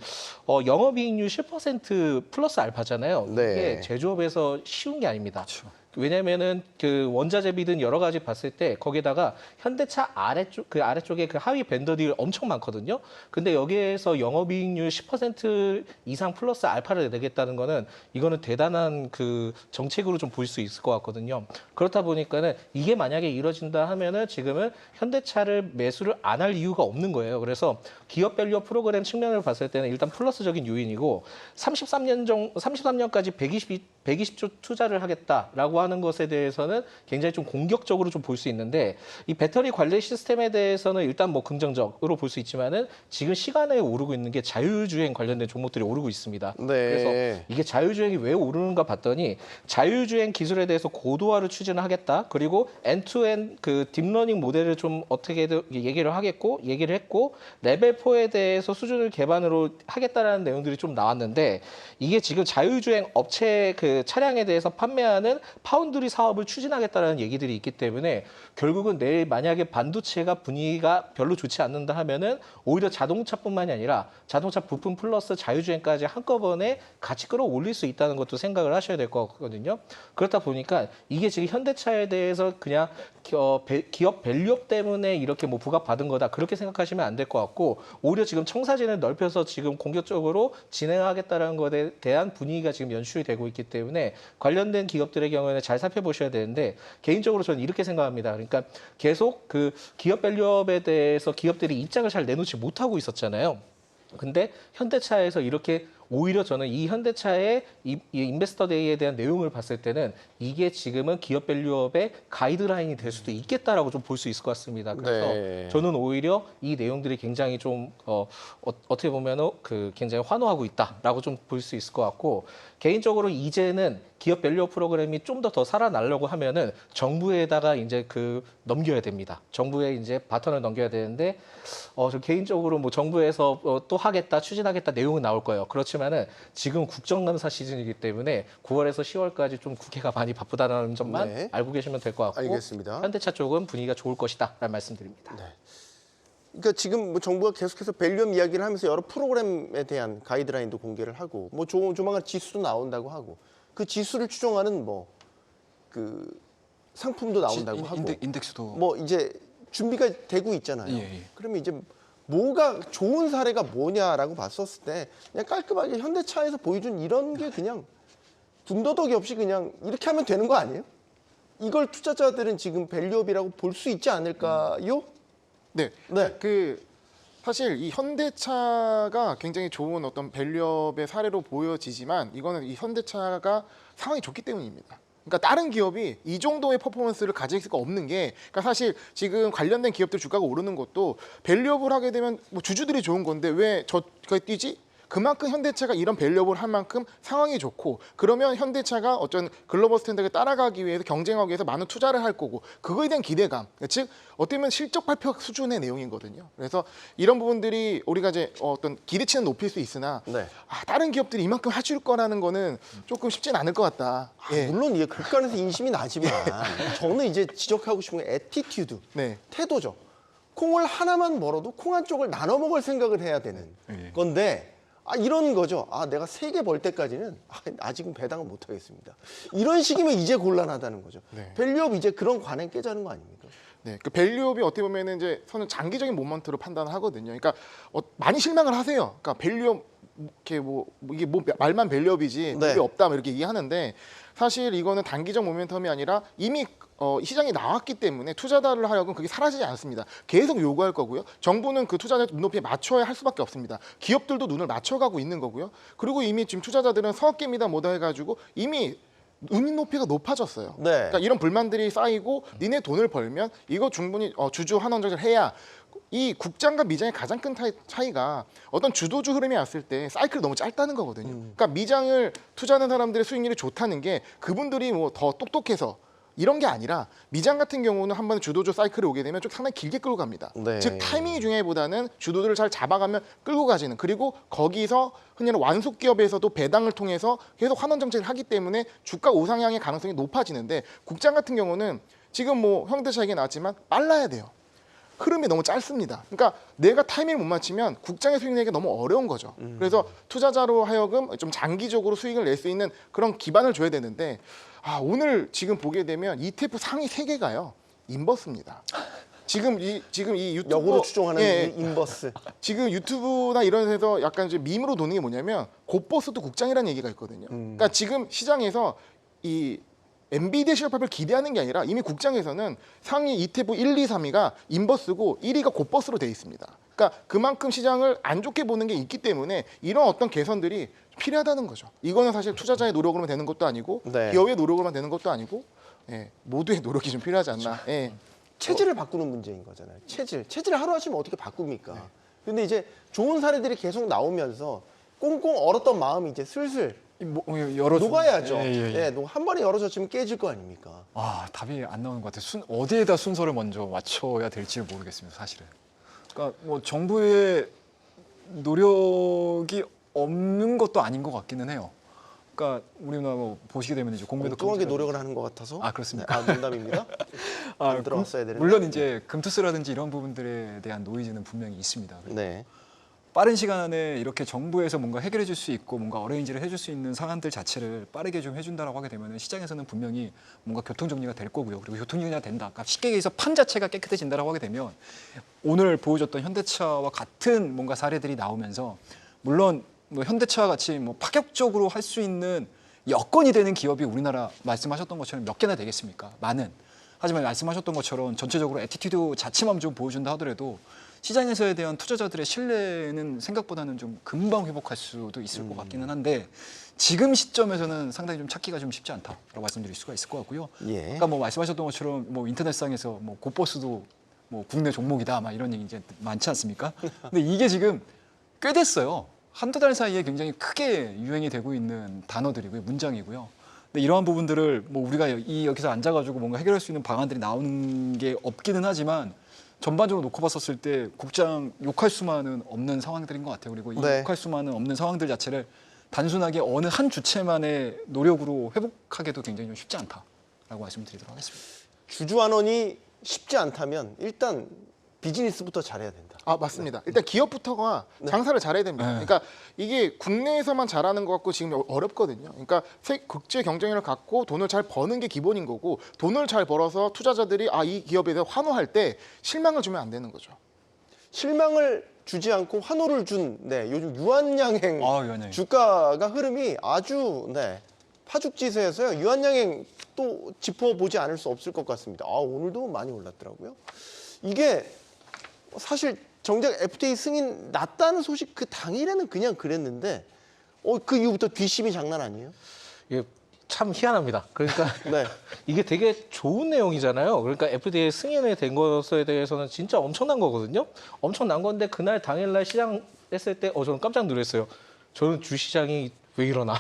영업이익률 10% 플러스 알파잖아요. 네. 이게 제조업에서 쉬운 게 아닙니다. 그렇죠. 왜냐면은 그 원자재비든 여러 가지 봤을 때 거기다가 현대차 아래쪽에 그 하위 벤더들이 엄청 많거든요. 근데 여기에서 영업이익률 10% 이상 플러스 알파를 내겠다는 거는 이거는 대단한 그 정책으로 좀 볼 수 있을 것 같거든요. 그렇다 보니까는 이게 만약에 이루어진다 하면은 지금은 현대차를 매수를 안 할 이유가 없는 거예요. 그래서 기업 밸류 프로그램 측면을 봤을 때는 일단 플러스적인 요인이고 33년까지 120조 투자를 하겠다라고 하는 것에 대해서는 굉장히 좀 공격적으로 좀 볼 수 있는데 이 배터리 관리 시스템에 대해서는 일단 뭐 긍정적으로 볼 수 있지만은 지금 시간에 오르고 있는 게 자율주행 관련된 종목들이 오르고 있습니다. 네. 그래서 이게 자율주행이 왜 오르는가 봤더니 자율주행 기술에 대해서 고도화를 추진하겠다. 그리고 엔투엔 그 딥러닝 모델을 좀 어떻게든 얘기를 했고 레벨 4에 대해서 수준을 기반으로 하겠다라는 내용들이 좀 나왔는데 이게 지금 자율주행 업체 그 차량에 대해서 판매하는 파운드리 사업을 추진하겠다라는 얘기들이 있기 때문에 결국은 내일 만약에 반도체가 분위기가 별로 좋지 않는다 하면은 오히려 자동차뿐만이 아니라 자동차 부품 플러스 자율주행까지 한꺼번에 같이 끌어올릴 수 있다는 것도 생각을 하셔야 될 것 같거든요. 그렇다 보니까 이게 지금 현대차에 대해서 그냥 기업 밸류업 때문에 이렇게 뭐 부각받은 거다 그렇게 생각하시면 안 될 것 같고 오히려 지금 청사진을 넓혀서 지금 공격적으로 진행하겠다는 것에 대한 분위기가 지금 연출이 되고 있기 때문에 관련된 기업들의 경우에는 잘 살펴보셔야 되는데 개인적으로 저는 이렇게 생각합니다. 그러니까 계속 그 기업 밸류업에 대해서 기업들이 입장을 잘 내놓지 못하고 있었잖아요. 근데 현대차에서 이렇게 오히려 저는 이 현대차의 이 인베스터 데이에 대한 내용을 봤을 때는 이게 지금은 기업 밸류업의 가이드라인이 될 수도 있겠다라고 좀 볼 수 있을 것 같습니다. 그래서 네. 저는 오히려 이 내용들이 굉장히 좀 어떻게 보면은 굉장히 환호하고 있다라고 좀 볼 수 있을 것 같고, 개인적으로 이제는 기업 밸류업 프로그램이 좀 더 살아나려고 하면은 정부에다가 이제 넘겨야 됩니다. 정부에 이제 바톤을 넘겨야 되는데 저 개인적으로 뭐 정부에서 또 하겠다, 추진하겠다 내용은 나올 거예요. 그렇지만은 지금 국정감사 시즌이기 때문에 9월에서 10월까지 좀 국회가 많이 바쁘다는 점만 네. 알고 계시면 될 것 같고, 알겠습니다. 현대차 쪽은 분위기가 좋을 것이다라는 말씀드립니다. 그러니까 지금 뭐 정부가 계속해서 밸류업 이야기를 하면서 여러 프로그램에 대한 가이드라인도 공개를 하고, 뭐 조만간 지수도 나온다고 하고, 그 지수를 추정하는 뭐 그 상품도 나온다고 하고, 인덱스도 뭐 이제 준비가 되고 있잖아요. 예, 예. 그러면 이제 뭐가 좋은 사례가 뭐냐라고 봤었을 때 그냥 깔끔하게 현대차에서 보여준 이런 게 그냥 군더더기 없이 그냥 이렇게 하면 되는 거 아니에요? 이걸 투자자들은 지금 밸류업이라고 볼 수 있지 않을까요? 네. 네. 사실 이 현대차가 굉장히 좋은 어떤 밸류업의 사례로 보여지지만 이거는 이 현대차가 상황이 좋기 때문입니다. 그러니까 다른 기업이 이 정도의 퍼포먼스를 가질 수가 없는 게, 그러니까 사실 지금 관련된 기업들 주가가 오르는 것도 밸류업을 하게 되면 뭐 주주들이 좋은 건데 왜 저가 뛰지? 그만큼 현대차가 이런 밸류업을 한 만큼 상황이 좋고, 그러면 현대차가 어떤 글로벌 스탠다드를 따라가기 위해서 경쟁하기 위해서 많은 투자를 할 거고, 그거에 대한 기대감, 즉 어떻게 보면 실적 발표 수준의 내용이거든요. 그래서 이런 부분들이 우리가 이제 어떤 기대치는 높일 수 있으나 네. 다른 기업들이 이만큼 해줄 거라는 거는 조금 쉽진 않을 것 같다. 예. 물론 이게 극간에서 인심이 나지만 저는 이제 지적하고 싶은 게 애티튜드, 네. 태도죠. 콩을 하나만 벌어도 콩 한쪽을 나눠 먹을 생각을 해야 되는 예. 건데, 이런 거죠. 내가 3개 벌 때까지는 아직은 배당을 못 하겠습니다. 이런 식이면 이제 곤란하다는 거죠. 네. 밸류업 이제 그런 관행 깨자는 거 아닙니까? 네, 그 밸류업이 어떻게 보면은 이제 저는 장기적인 모먼트로 판단을 하거든요. 그러니까 많이 실망을 하세요. 그러니까 밸류업 이렇게 이게 말만 밸류업이지 네. 밸류 없다 뭐 이렇게 얘기하는데, 사실 이거는 단기적 모멘텀이 아니라 이미 시장이 나왔기 때문에 투자자를 하여금 그게 사라지지 않습니다. 계속 요구할 거고요. 정부는 그 투자자 눈높이에 맞춰야 할 수밖에 없습니다. 기업들도 눈을 맞춰가고 있는 거고요. 그리고 이미 지금 투자자들은 서학개미다 뭐다 해가지고 이미 눈높이가 높아졌어요. 네. 그러니까 이런 불만들이 쌓이고 니네 돈을 벌면 이거 충분히 주주 환원적을 해야. 이 국장과 미장의 가장 큰 차이가 어떤 주도주 흐름이 왔을 때 사이클이 너무 짧다는 거거든요. 그러니까 미장을 투자하는 사람들의 수익률이 좋다는 게 그분들이 뭐 더 똑똑해서 이런 게 아니라, 미장 같은 경우는 한 번 주도주 사이클이 오게 되면 좀 상당히 길게 끌고 갑니다. 네. 즉 타이밍이 중요해보다는 주도들을 잘 잡아가면 끌고 가지는, 그리고 거기서 흔히 완숙 기업에서도 배당을 통해서 계속 환원 정책을 하기 때문에 주가 우상향의 가능성이 높아지는데, 국장 같은 경우는 지금 뭐 현대차 얘기 나왔지만 빨라야 돼요. 흐름이 너무 짧습니다. 그러니까 내가 타이밍을 못 맞추면 국장의 수익 내기가 너무 어려운 거죠. 그래서 투자자로 하여금 좀 장기적으로 수익을 낼 수 있는 그런 기반을 줘야 되는데, 오늘 지금 보게 되면 ETF 상위 3개가요 인버스입니다. 지금 이 유튜브 역으로 추종하는 예, 인버스. 지금 유튜브나 이런 데서 약간 이제 밈으로 도는 게 뭐냐면 곧버스도 국장이라는 얘기가 있거든요. 그러니까 지금 시장에서 이 엔비디아 실적발표를 기대하는 게 아니라 이미 국장에서는 상위 ETF 1, 2, 3위가 인버스고 1위가 곧버스로 돼 있습니다. 그러니까 그만큼 시장을 안 좋게 보는 게 있기 때문에 이런 어떤 개선들이 필요하다는 거죠. 이거는 사실 투자자의 노력으로만 되는 것도 아니고 네. 기업의 노력으로만 되는 것도 아니고, 모두의 노력이 좀 필요하지 않나. 예. 체질을 바꾸는 문제인 거잖아요. 체질을 하루아침에 어떻게 바꿉니까? 근데 이제 좋은 사례들이 계속 나오면서 꽁꽁 얼었던 마음이 이제 슬슬 녹아야죠. 한 번에 열어젖히면 깨질 거 아닙니까? 답이 안 나오는 것 같아요. 어디에다 순서를 먼저 맞춰야 될지 모르겠습니다, 사실은. 그러니까 뭐 정부의 노력이 없는 것도 아닌 것 같기는 해요. 그러니까 우리나라 뭐 보시게 되면 이제 공매도 엉뚱하게 노력을 하는 것 같아서. 그렇습니까? 농담입니다. 안 들어왔어야 되는데. 물론 이제 금투스라든지 이런 부분들에 대한 노이즈는 분명히 있습니다. 네. 빠른 시간 안에 이렇게 정부에서 뭔가 해결해 줄 수 있고 뭔가 어레인지를 해줄 수 있는 상황들 자체를 빠르게 좀 해준다라고 하게 되면 시장에서는 분명히 뭔가 교통정리가 될 거고요. 그리고 교통정리가 된다. 그러니까 쉽게 얘기해서 판 자체가 깨끗해진다라고 하게 되면 오늘 보여줬던 현대차와 같은 뭔가 사례들이 나오면서, 물론 뭐 현대차와 같이 뭐 파격적으로 할 수 있는 여건이 되는 기업이 우리나라 말씀하셨던 것처럼 몇 개나 되겠습니까? 많은. 하지만 말씀하셨던 것처럼 전체적으로 애티튜드 자체만 좀 보여준다 하더라도 시장에서에 대한 투자자들의 신뢰는 생각보다는 좀 금방 회복할 수도 있을 것 같기는 한데 지금 시점에서는 상당히 좀 찾기가 좀 쉽지 않다라고 말씀드릴 수가 있을 것 같고요. 예. 아까 뭐 말씀하셨던 것처럼 뭐 인터넷상에서 뭐 고버스도 뭐 국내 종목이다 막 이런 얘기 이제 많지 않습니까? 근데 이게 지금 꽤 됐어요. 한두 달 사이에 굉장히 크게 유행이 되고 있는 단어들이고요, 문장이고요. 근데 이러한 부분들을 뭐 우리가 여기서 앉아가지고 뭔가 해결할 수 있는 방안들이 나오는 게 없기는 하지만 전반적으로 놓고 봤었을 때 국장 욕할 수만은 없는 상황들인 것 같아요. 그리고 이 네. 욕할 수만은 없는 상황들 자체를 단순하게 어느 한 주체만의 노력으로 회복하기도 굉장히 좀 쉽지 않다라고 말씀드리도록 하겠습니다. 주주환원이 쉽지 않다면 일단 비즈니스부터 잘해야 된다. 아 맞습니다. 일단 기업부터가 장사를 잘해야 됩니다. 네. 그러니까 이게 국내에서만 잘하는 것 같고 지금 어렵거든요. 그러니까 국제 경쟁력을 갖고 돈을 잘 버는 게 기본인 거고 돈을 잘 벌어서 투자자들이 이 기업에 대해 환호할 때 실망을 주면 안 되는 거죠. 실망을 주지 않고 환호를 준 요즘 유한양행 유한양행. 주가가 흐름이 아주 파죽지세여서요. 유한양행 또 짚어보지 않을 수 없을 것 같습니다. 오늘도 많이 올랐더라고요. 이게 사실 정작 FTA 승인 났다는 소식 그 당일에는 그냥 그랬는데 그 이후부터 뒷심이 장난 아니에요? 이게 참 희한합니다. 그러니까 네. 이게 되게 좋은 내용이잖아요. 그러니까 FDA 승인이 된 것에 대해서는 진짜 엄청난 거거든요. 엄청난 건데 그날 당일날 시장 했을 때 저는 깜짝 놀랐어요. 저는 주시장이 왜 이러나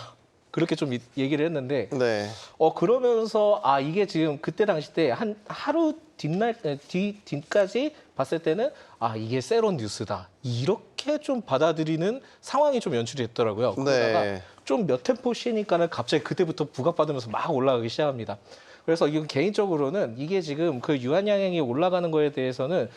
그렇게 좀 얘기를 했는데 네. 그러면서 이게 지금 그때 당시 때 한 하루 뒤까지 봤을 때는 이게 세론 뉴스다 이렇게 좀 받아들이는 상황이 좀 연출이 됐더라고요. 그러다가 네. 좀 몇 템포 쉬니까는 갑자기 그때부터 부각받으면서 막 올라가기 시작합니다. 그래서 이건 개인적으로는 이게 지금 그 유한양행이 올라가는 거에 대해서는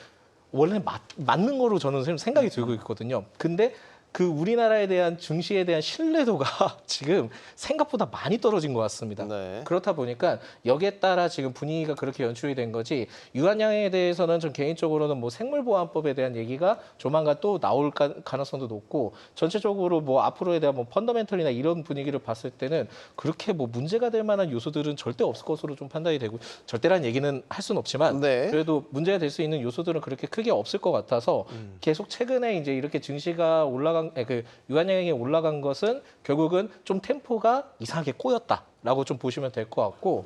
원래 맞는 거로 저는 생각이 들고 있거든요. 근데 그 우리나라에 대한 증시에 대한 신뢰도가 지금 생각보다 많이 떨어진 것 같습니다. 네. 그렇다 보니까 여기에 따라 지금 분위기가 그렇게 연출이 된 거지 유한양행에 대해서는 좀 개인적으로는 뭐 생물보안법에 대한 얘기가 조만간 또 나올 가능성도 높고 전체적으로 뭐 앞으로에 대한 뭐 펀더멘털이나 이런 분위기를 봤을 때는 그렇게 뭐 문제가 될 만한 요소들은 절대 없을 것으로 좀 판단이 되고 절대란 얘기는 할 수는 없지만 네. 그래도 문제가 될 수 있는 요소들은 그렇게 크게 없을 것 같아서 계속 최근에 이제 이렇게 증시가 그 유한양행이 올라간 것은 결국은 좀 템포가 이상하게 꼬였다라고 좀 보시면 될 것 같고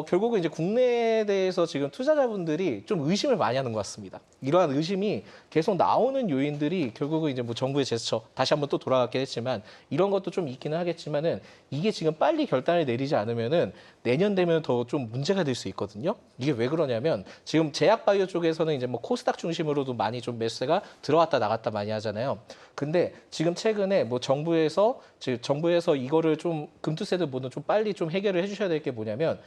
결국은 이제 국내에 대해서 지금 투자자분들이 좀 의심을 많이 하는 것 같습니다. 이러한 의심이 계속 나오는 요인들이 결국은 이제 뭐 정부의 제스처 다시 한번 또 돌아가긴 했지만 이런 것도 좀 있기는 하겠지만은 이게 지금 빨리 결단을 내리지 않으면은 내년 되면 더 좀 문제가 될 수 있거든요. 이게 왜 그러냐면 지금 제약바이오 쪽에서는 이제 뭐 코스닥 중심으로도 많이 좀 매수세가 들어왔다 나갔다 많이 하잖아요. 근데 지금 최근에 뭐 정부에서 이거를 좀 금투세들 모두 좀 빨리 좀 해결을 해주셔야 될 게 뭐냐면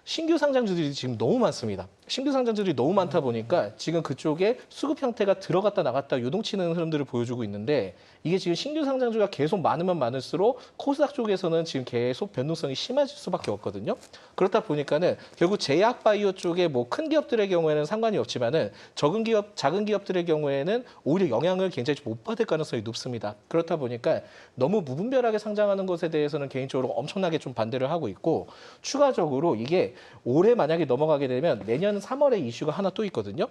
신규 상장주들이 지금 너무 많습니다. 신규 상장주들이 너무 많다 보니까 지금 그쪽에 수급 형태가 들어갔다 나갔다 요동치는 흐름들을 보여주고 있는데 이게 지금 신규 상장주가 계속 많으면 많을수록 코스닥 쪽에서는 지금 계속 변동성이 심해질 수밖에 없거든요. 그렇다 보니까는 결국 제약 바이오 쪽에 뭐 큰 기업들의 경우에는 상관이 없지만은 작은 기업들의 경우에는 오히려 영향을 굉장히 못 받을 가능성이 높습니다. 그렇다 보니까 너무 무분별하게 상장하는 것에 대해서는 개인적으로 엄청나게 좀 반대를 하고 있고 추가적으로 이게 올해 만약에 넘어가게 되면 내년 3월에 이슈가 하나 또 있거든요.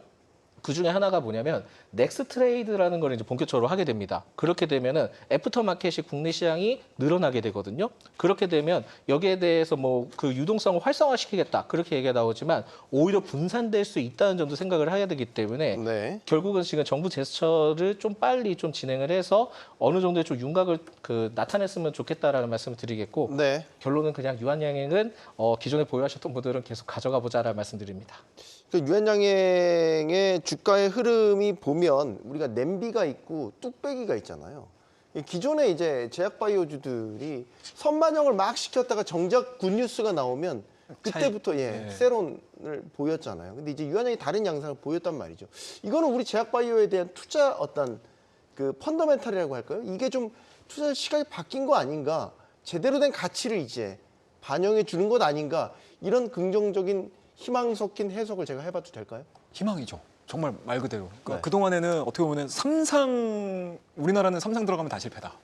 그 중에 하나가 뭐냐면 넥스 트레이드라는 걸 이제 본격적으로 하게 됩니다. 그렇게 되면은 애프터 마켓이 국내 시장이 늘어나게 되거든요. 그렇게 되면 여기에 대해서 뭐 그 유동성을 활성화시키겠다 그렇게 얘기가 나오지만 오히려 분산될 수 있다는 점도 생각을 해야 되기 때문에 네. 결국은 지금 정부 제스처를 좀 빨리 좀 진행을 해서 어느 정도의 좀 윤곽을 나타냈으면 좋겠다라는 말씀을 드리겠고 네. 결론은 그냥 유한양행은 기존에 보유하셨던 분들은 계속 가져가 보자라는 말씀드립니다. 그 유한양행의 주가의 흐름이 보면 우리가 냄비가 있고 뚝배기가 있잖아요. 기존에 이제 제약바이오주들이 선반영을 막 시켰다가 정작 굿뉴스가 나오면 그때부터 네. 세론을 보였잖아요. 근데 이제 유한양이 다른 양상을 보였단 말이죠. 이거는 우리 제약바이오에 대한 투자 어떤 그 펀더멘탈이라고 할까요? 이게 좀 투자 시각이 바뀐 거 아닌가? 제대로 된 가치를 이제 반영해 주는 것 아닌가? 이런 긍정적인 희망 섞인 해석을 제가 해봐도 될까요? 희망이죠. 정말 말 그대로. 그러니까 네. 그동안에는 어떻게 보면 우리나라는 삼상 들어가면 다 실패다.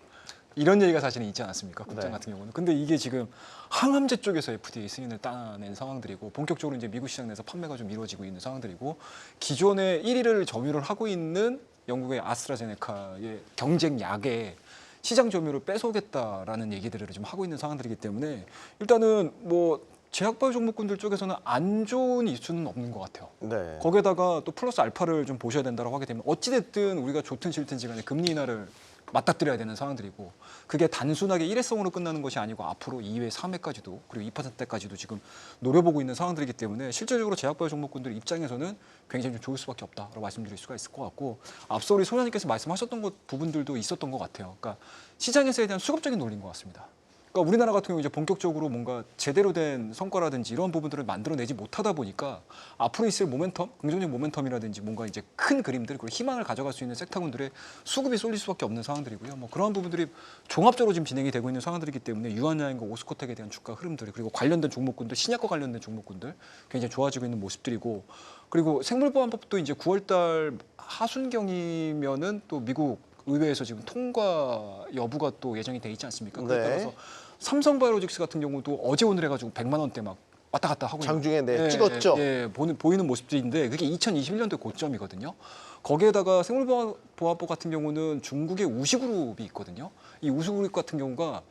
이런 얘기가 사실은 있지 않았습니까? 국장 네. 같은 경우는. 근데 이게 지금 항암제 쪽에서 FDA 승인을 따낸 상황들이고 본격적으로 이제 미국 시장 내에서 판매가 좀 이루어지고 있는 상황들이고 기존에 1위를 점유를 하고 있는 영국의 아스트라제네카의 경쟁 약에 시장 점유를 뺏어오겠다라는 얘기들을 좀 하고 있는 상황들이기 때문에 일단은 뭐 제약바이오 종목군들 쪽에서는 안 좋은 이슈는 없는 것 같아요. 네. 거기에다가 또 플러스 알파를 좀 보셔야 된다고 하게 되면 어찌됐든 우리가 좋든 싫든지 간에 금리 인하를 맞닥뜨려야 되는 상황들이고 그게 단순하게 일회성으로 끝나는 것이 아니고 앞으로 2회, 3회까지도 그리고 2%대까지도 지금 노려보고 있는 상황들이기 때문에 실질적으로 제약바이오 종목군들 입장에서는 굉장히 좀 좋을 수밖에 없다라고 말씀드릴 수가 있을 것 같고 앞서 우리 소장님께서 말씀하셨던 것 부분들도 있었던 것 같아요. 그러니까 시장에서에 대한 수급적인 논리인 것 같습니다. 그러니까 우리나라 같은 경우 이제 본격적으로 뭔가 제대로 된 성과라든지 이런 부분들을 만들어내지 못하다 보니까 앞으로 있을 모멘텀, 긍정적 모멘텀이라든지 뭔가 이제 큰 그림들 그리고 희망을 가져갈 수 있는 섹터군들의 수급이 쏠릴 수밖에 없는 상황들이고요. 뭐 그런 부분들이 종합적으로 지금 진행이 되고 있는 상황들이기 때문에 유한양과 오스코텍에 대한 주가 흐름들 그리고 관련된 종목군들, 신약과 관련된 종목군들 굉장히 좋아지고 있는 모습들이고 그리고 생물보안법도 이제 9월달 하순경이면은 또 미국 의회에서 지금 통과 여부가 또 예정이 돼 있지 않습니까? 그에 네. 따라서 삼성바이오로직스 같은 경우도 어제 오늘 해가지고 100만 원대 막 왔다 갔다 하고 장중에 찍었죠. 보이는 모습들인데 그게 2021년도에 고점이거든요. 거기에다가 생물보안법 같은 경우는 중국의 우시그룹이 있거든요. 이 우시그룹 같은 경우가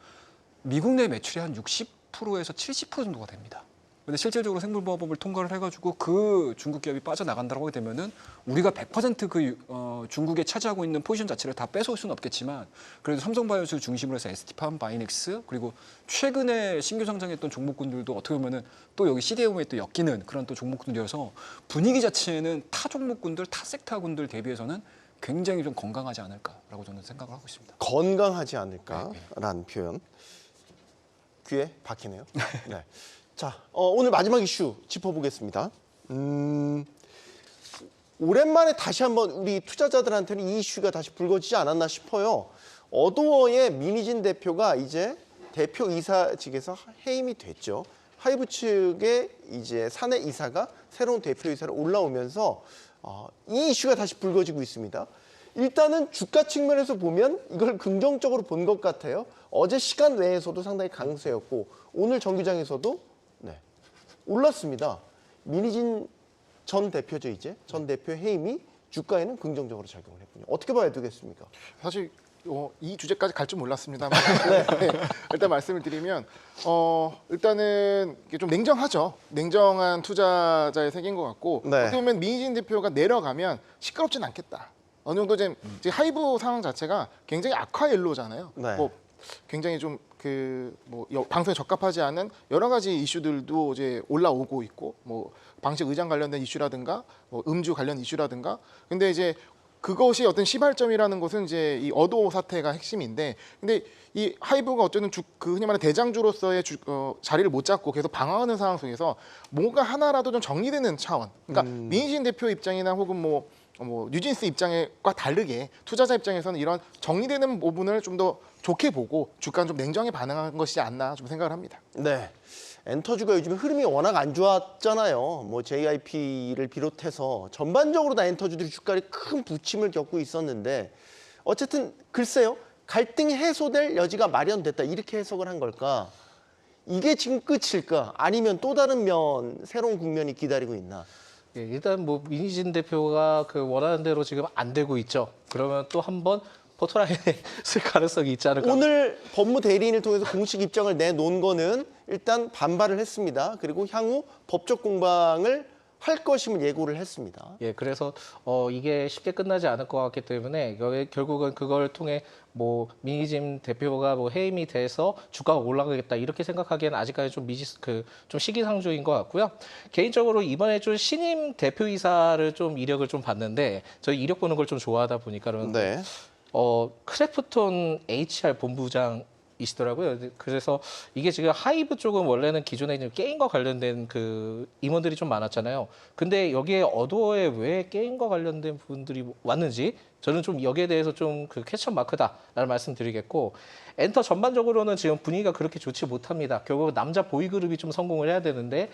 미국 내 매출의 한 60%에서 70% 정도가 됩니다. 근데 실질적으로 생물보안법을 통과를 해가지고 그 중국 기업이 빠져나간다고 하게 되면은 우리가 100% 중국에 차지하고 있는 포지션 자체를 다 뺏어올 수는 없겠지만 그래도 삼성바이오스 중심으로 해서 ST팜, 바이넥스 그리고 최근에 신규 상장했던 종목군들도 어떻게 보면은 또 여기 CDMO에 또 엮이는 그런 또 종목군들이어서 분위기 자체는 타 종목군들, 타 섹터군들 대비해서는 굉장히 좀 건강하지 않을까라고 저는 생각을 하고 있습니다. 건강하지 않을까라는 표현 귀에 박히네요. 네. 자, 오늘 마지막 이슈 짚어보겠습니다. 오랜만에 다시 한번 우리 투자자들한테는 이 이슈가 다시 불거지지 않았나 싶어요. 어도어의 민희진 대표가 이제 대표이사직에서 해임이 됐죠. 하이브 측의 이제 사내 이사가 새로운 대표이사로 올라오면서 이 이슈가 다시 불거지고 있습니다. 일단은 주가 측면에서 보면 이걸 긍정적으로 본 것 같아요. 어제 시간 외에서도 상당히 강세였고 오늘 정규장에서도 올랐습니다. 민희진 전 대표죠 이제 전 대표 해임이 주가에는 긍정적으로 작용을 했군요. 어떻게 봐야 되겠습니까? 사실 이 주제까지 갈 줄 몰랐습니다만 네, 일단 말씀을 드리면 일단은 이게 좀 냉정하죠. 냉정한 투자자의 색인 것 같고 네. 어떻게 보면 민희진 대표가 내려가면 시끄럽진 않겠다. 어느 정도 지금 하이브 상황 자체가 굉장히 악화 옐로잖아요. 네. 뭐 굉장히 좀 방송에 적합하지 않은 여러 가지 이슈들도 이제 올라오고 있고 뭐 방식 의장 관련된 이슈라든가 뭐 음주 관련 이슈라든가 근데 이제 그것이 어떤 시발점이라는 것은 이제 이 어도 사태가 핵심인데 근데 이 하이브가 어쨌든 그 흔히 말하는 대장주로서의 자리를 못 잡고 계속 방황하는 상황 속에서 뭔가 하나라도 좀 정리되는 차원 그러니까 민희진 대표 입장이나 혹은 뭐 뉴진스 입장과 다르게 투자자 입장에서는 이런 정리되는 부분을 좀 더 좋게 보고 주가는 좀 냉정히 반응한 것이지 않나 좀 생각을 합니다. 네. 엔터주가 요즘에 흐름이 워낙 안 좋았잖아요. 뭐 JIP를 비롯해서 전반적으로 다 엔터주들이 주가에 큰 부침을 겪고 있었는데 어쨌든 글쎄요. 갈등이 해소될 여지가 마련됐다. 이렇게 해석을 한 걸까? 이게 지금 끝일까? 아니면 또 다른 새로운 국면이 기다리고 있나? 예, 일단 뭐 민희진 대표가 그 원하는 대로 지금 안 되고 있죠. 그러면 또 한번 포토라인에 쓸 가능성이 있지 않을까. 오늘 법무대리인을 통해서 공식 입장을 내놓은 거는 일단 반발을 했습니다. 그리고 향후 법적 공방을 할 것임을 예고를 했습니다. 예, 그래서 이게 쉽게 끝나지 않을 것 같기 때문에 결국은 그걸 통해 뭐 민희진 대표가 뭐 해임이 돼서 주가가 올라가겠다 이렇게 생각하기에는 아직까지 좀 좀 시기상조인 것 같고요. 개인적으로 이번에 좀 신임 대표이사를 좀 이력을 좀 봤는데 저희 이력 보는 걸 좀 좋아하다 보니까는 네. 크래프톤 HR 본부장 이시더라고요. 그래서 이게 지금 하이브 쪽은 원래는 기존에 이제 게임과 관련된 그 임원들이 좀 많았잖아요. 근데 여기에 어도어에 왜 게임과 관련된 분들이 왔는지 저는 좀 여기에 대해서 좀 그 퀘스천 마크다라는 말씀드리겠고 엔터 전반적으로는 지금 분위기가 그렇게 좋지 못합니다. 결국 남자 보이그룹이 좀 성공을 해야 되는데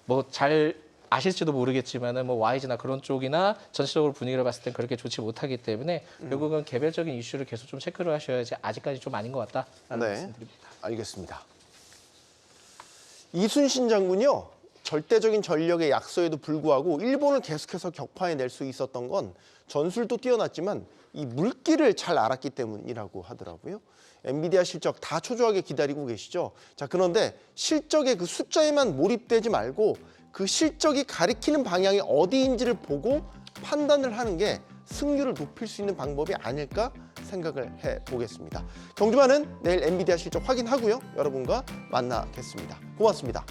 뭐 잘 아실지도 모르겠지만은 뭐 YG나 그런 쪽이나 전체적으로 분위기를 봤을 땐 그렇게 좋지 못하기 때문에 결국은 개별적인 이슈를 계속 좀 체크를 하셔야지 아직까지 좀 아닌 것 같다라는 네. 말씀드립니다. 알겠습니다. 이순신 장군이요. 절대적인 전력의 약소에도 불구하고 일본을 계속해서 격파해낼 수 있었던 건 전술도 뛰어났지만 이 물기를 잘 알았기 때문이라고 하더라고요. 엔비디아 실적 다 초조하게 기다리고 계시죠. 자, 그런데 실적의 그 숫자에만 몰입되지 말고 그 실적이 가리키는 방향이 어디인지를 보고 판단을 하는 게 승률을 높일 수 있는 방법이 아닐까 생각을 해보겠습니다. 경주마는 내일 엔비디아 실적 확인하고요. 여러분과 만나겠습니다. 고맙습니다.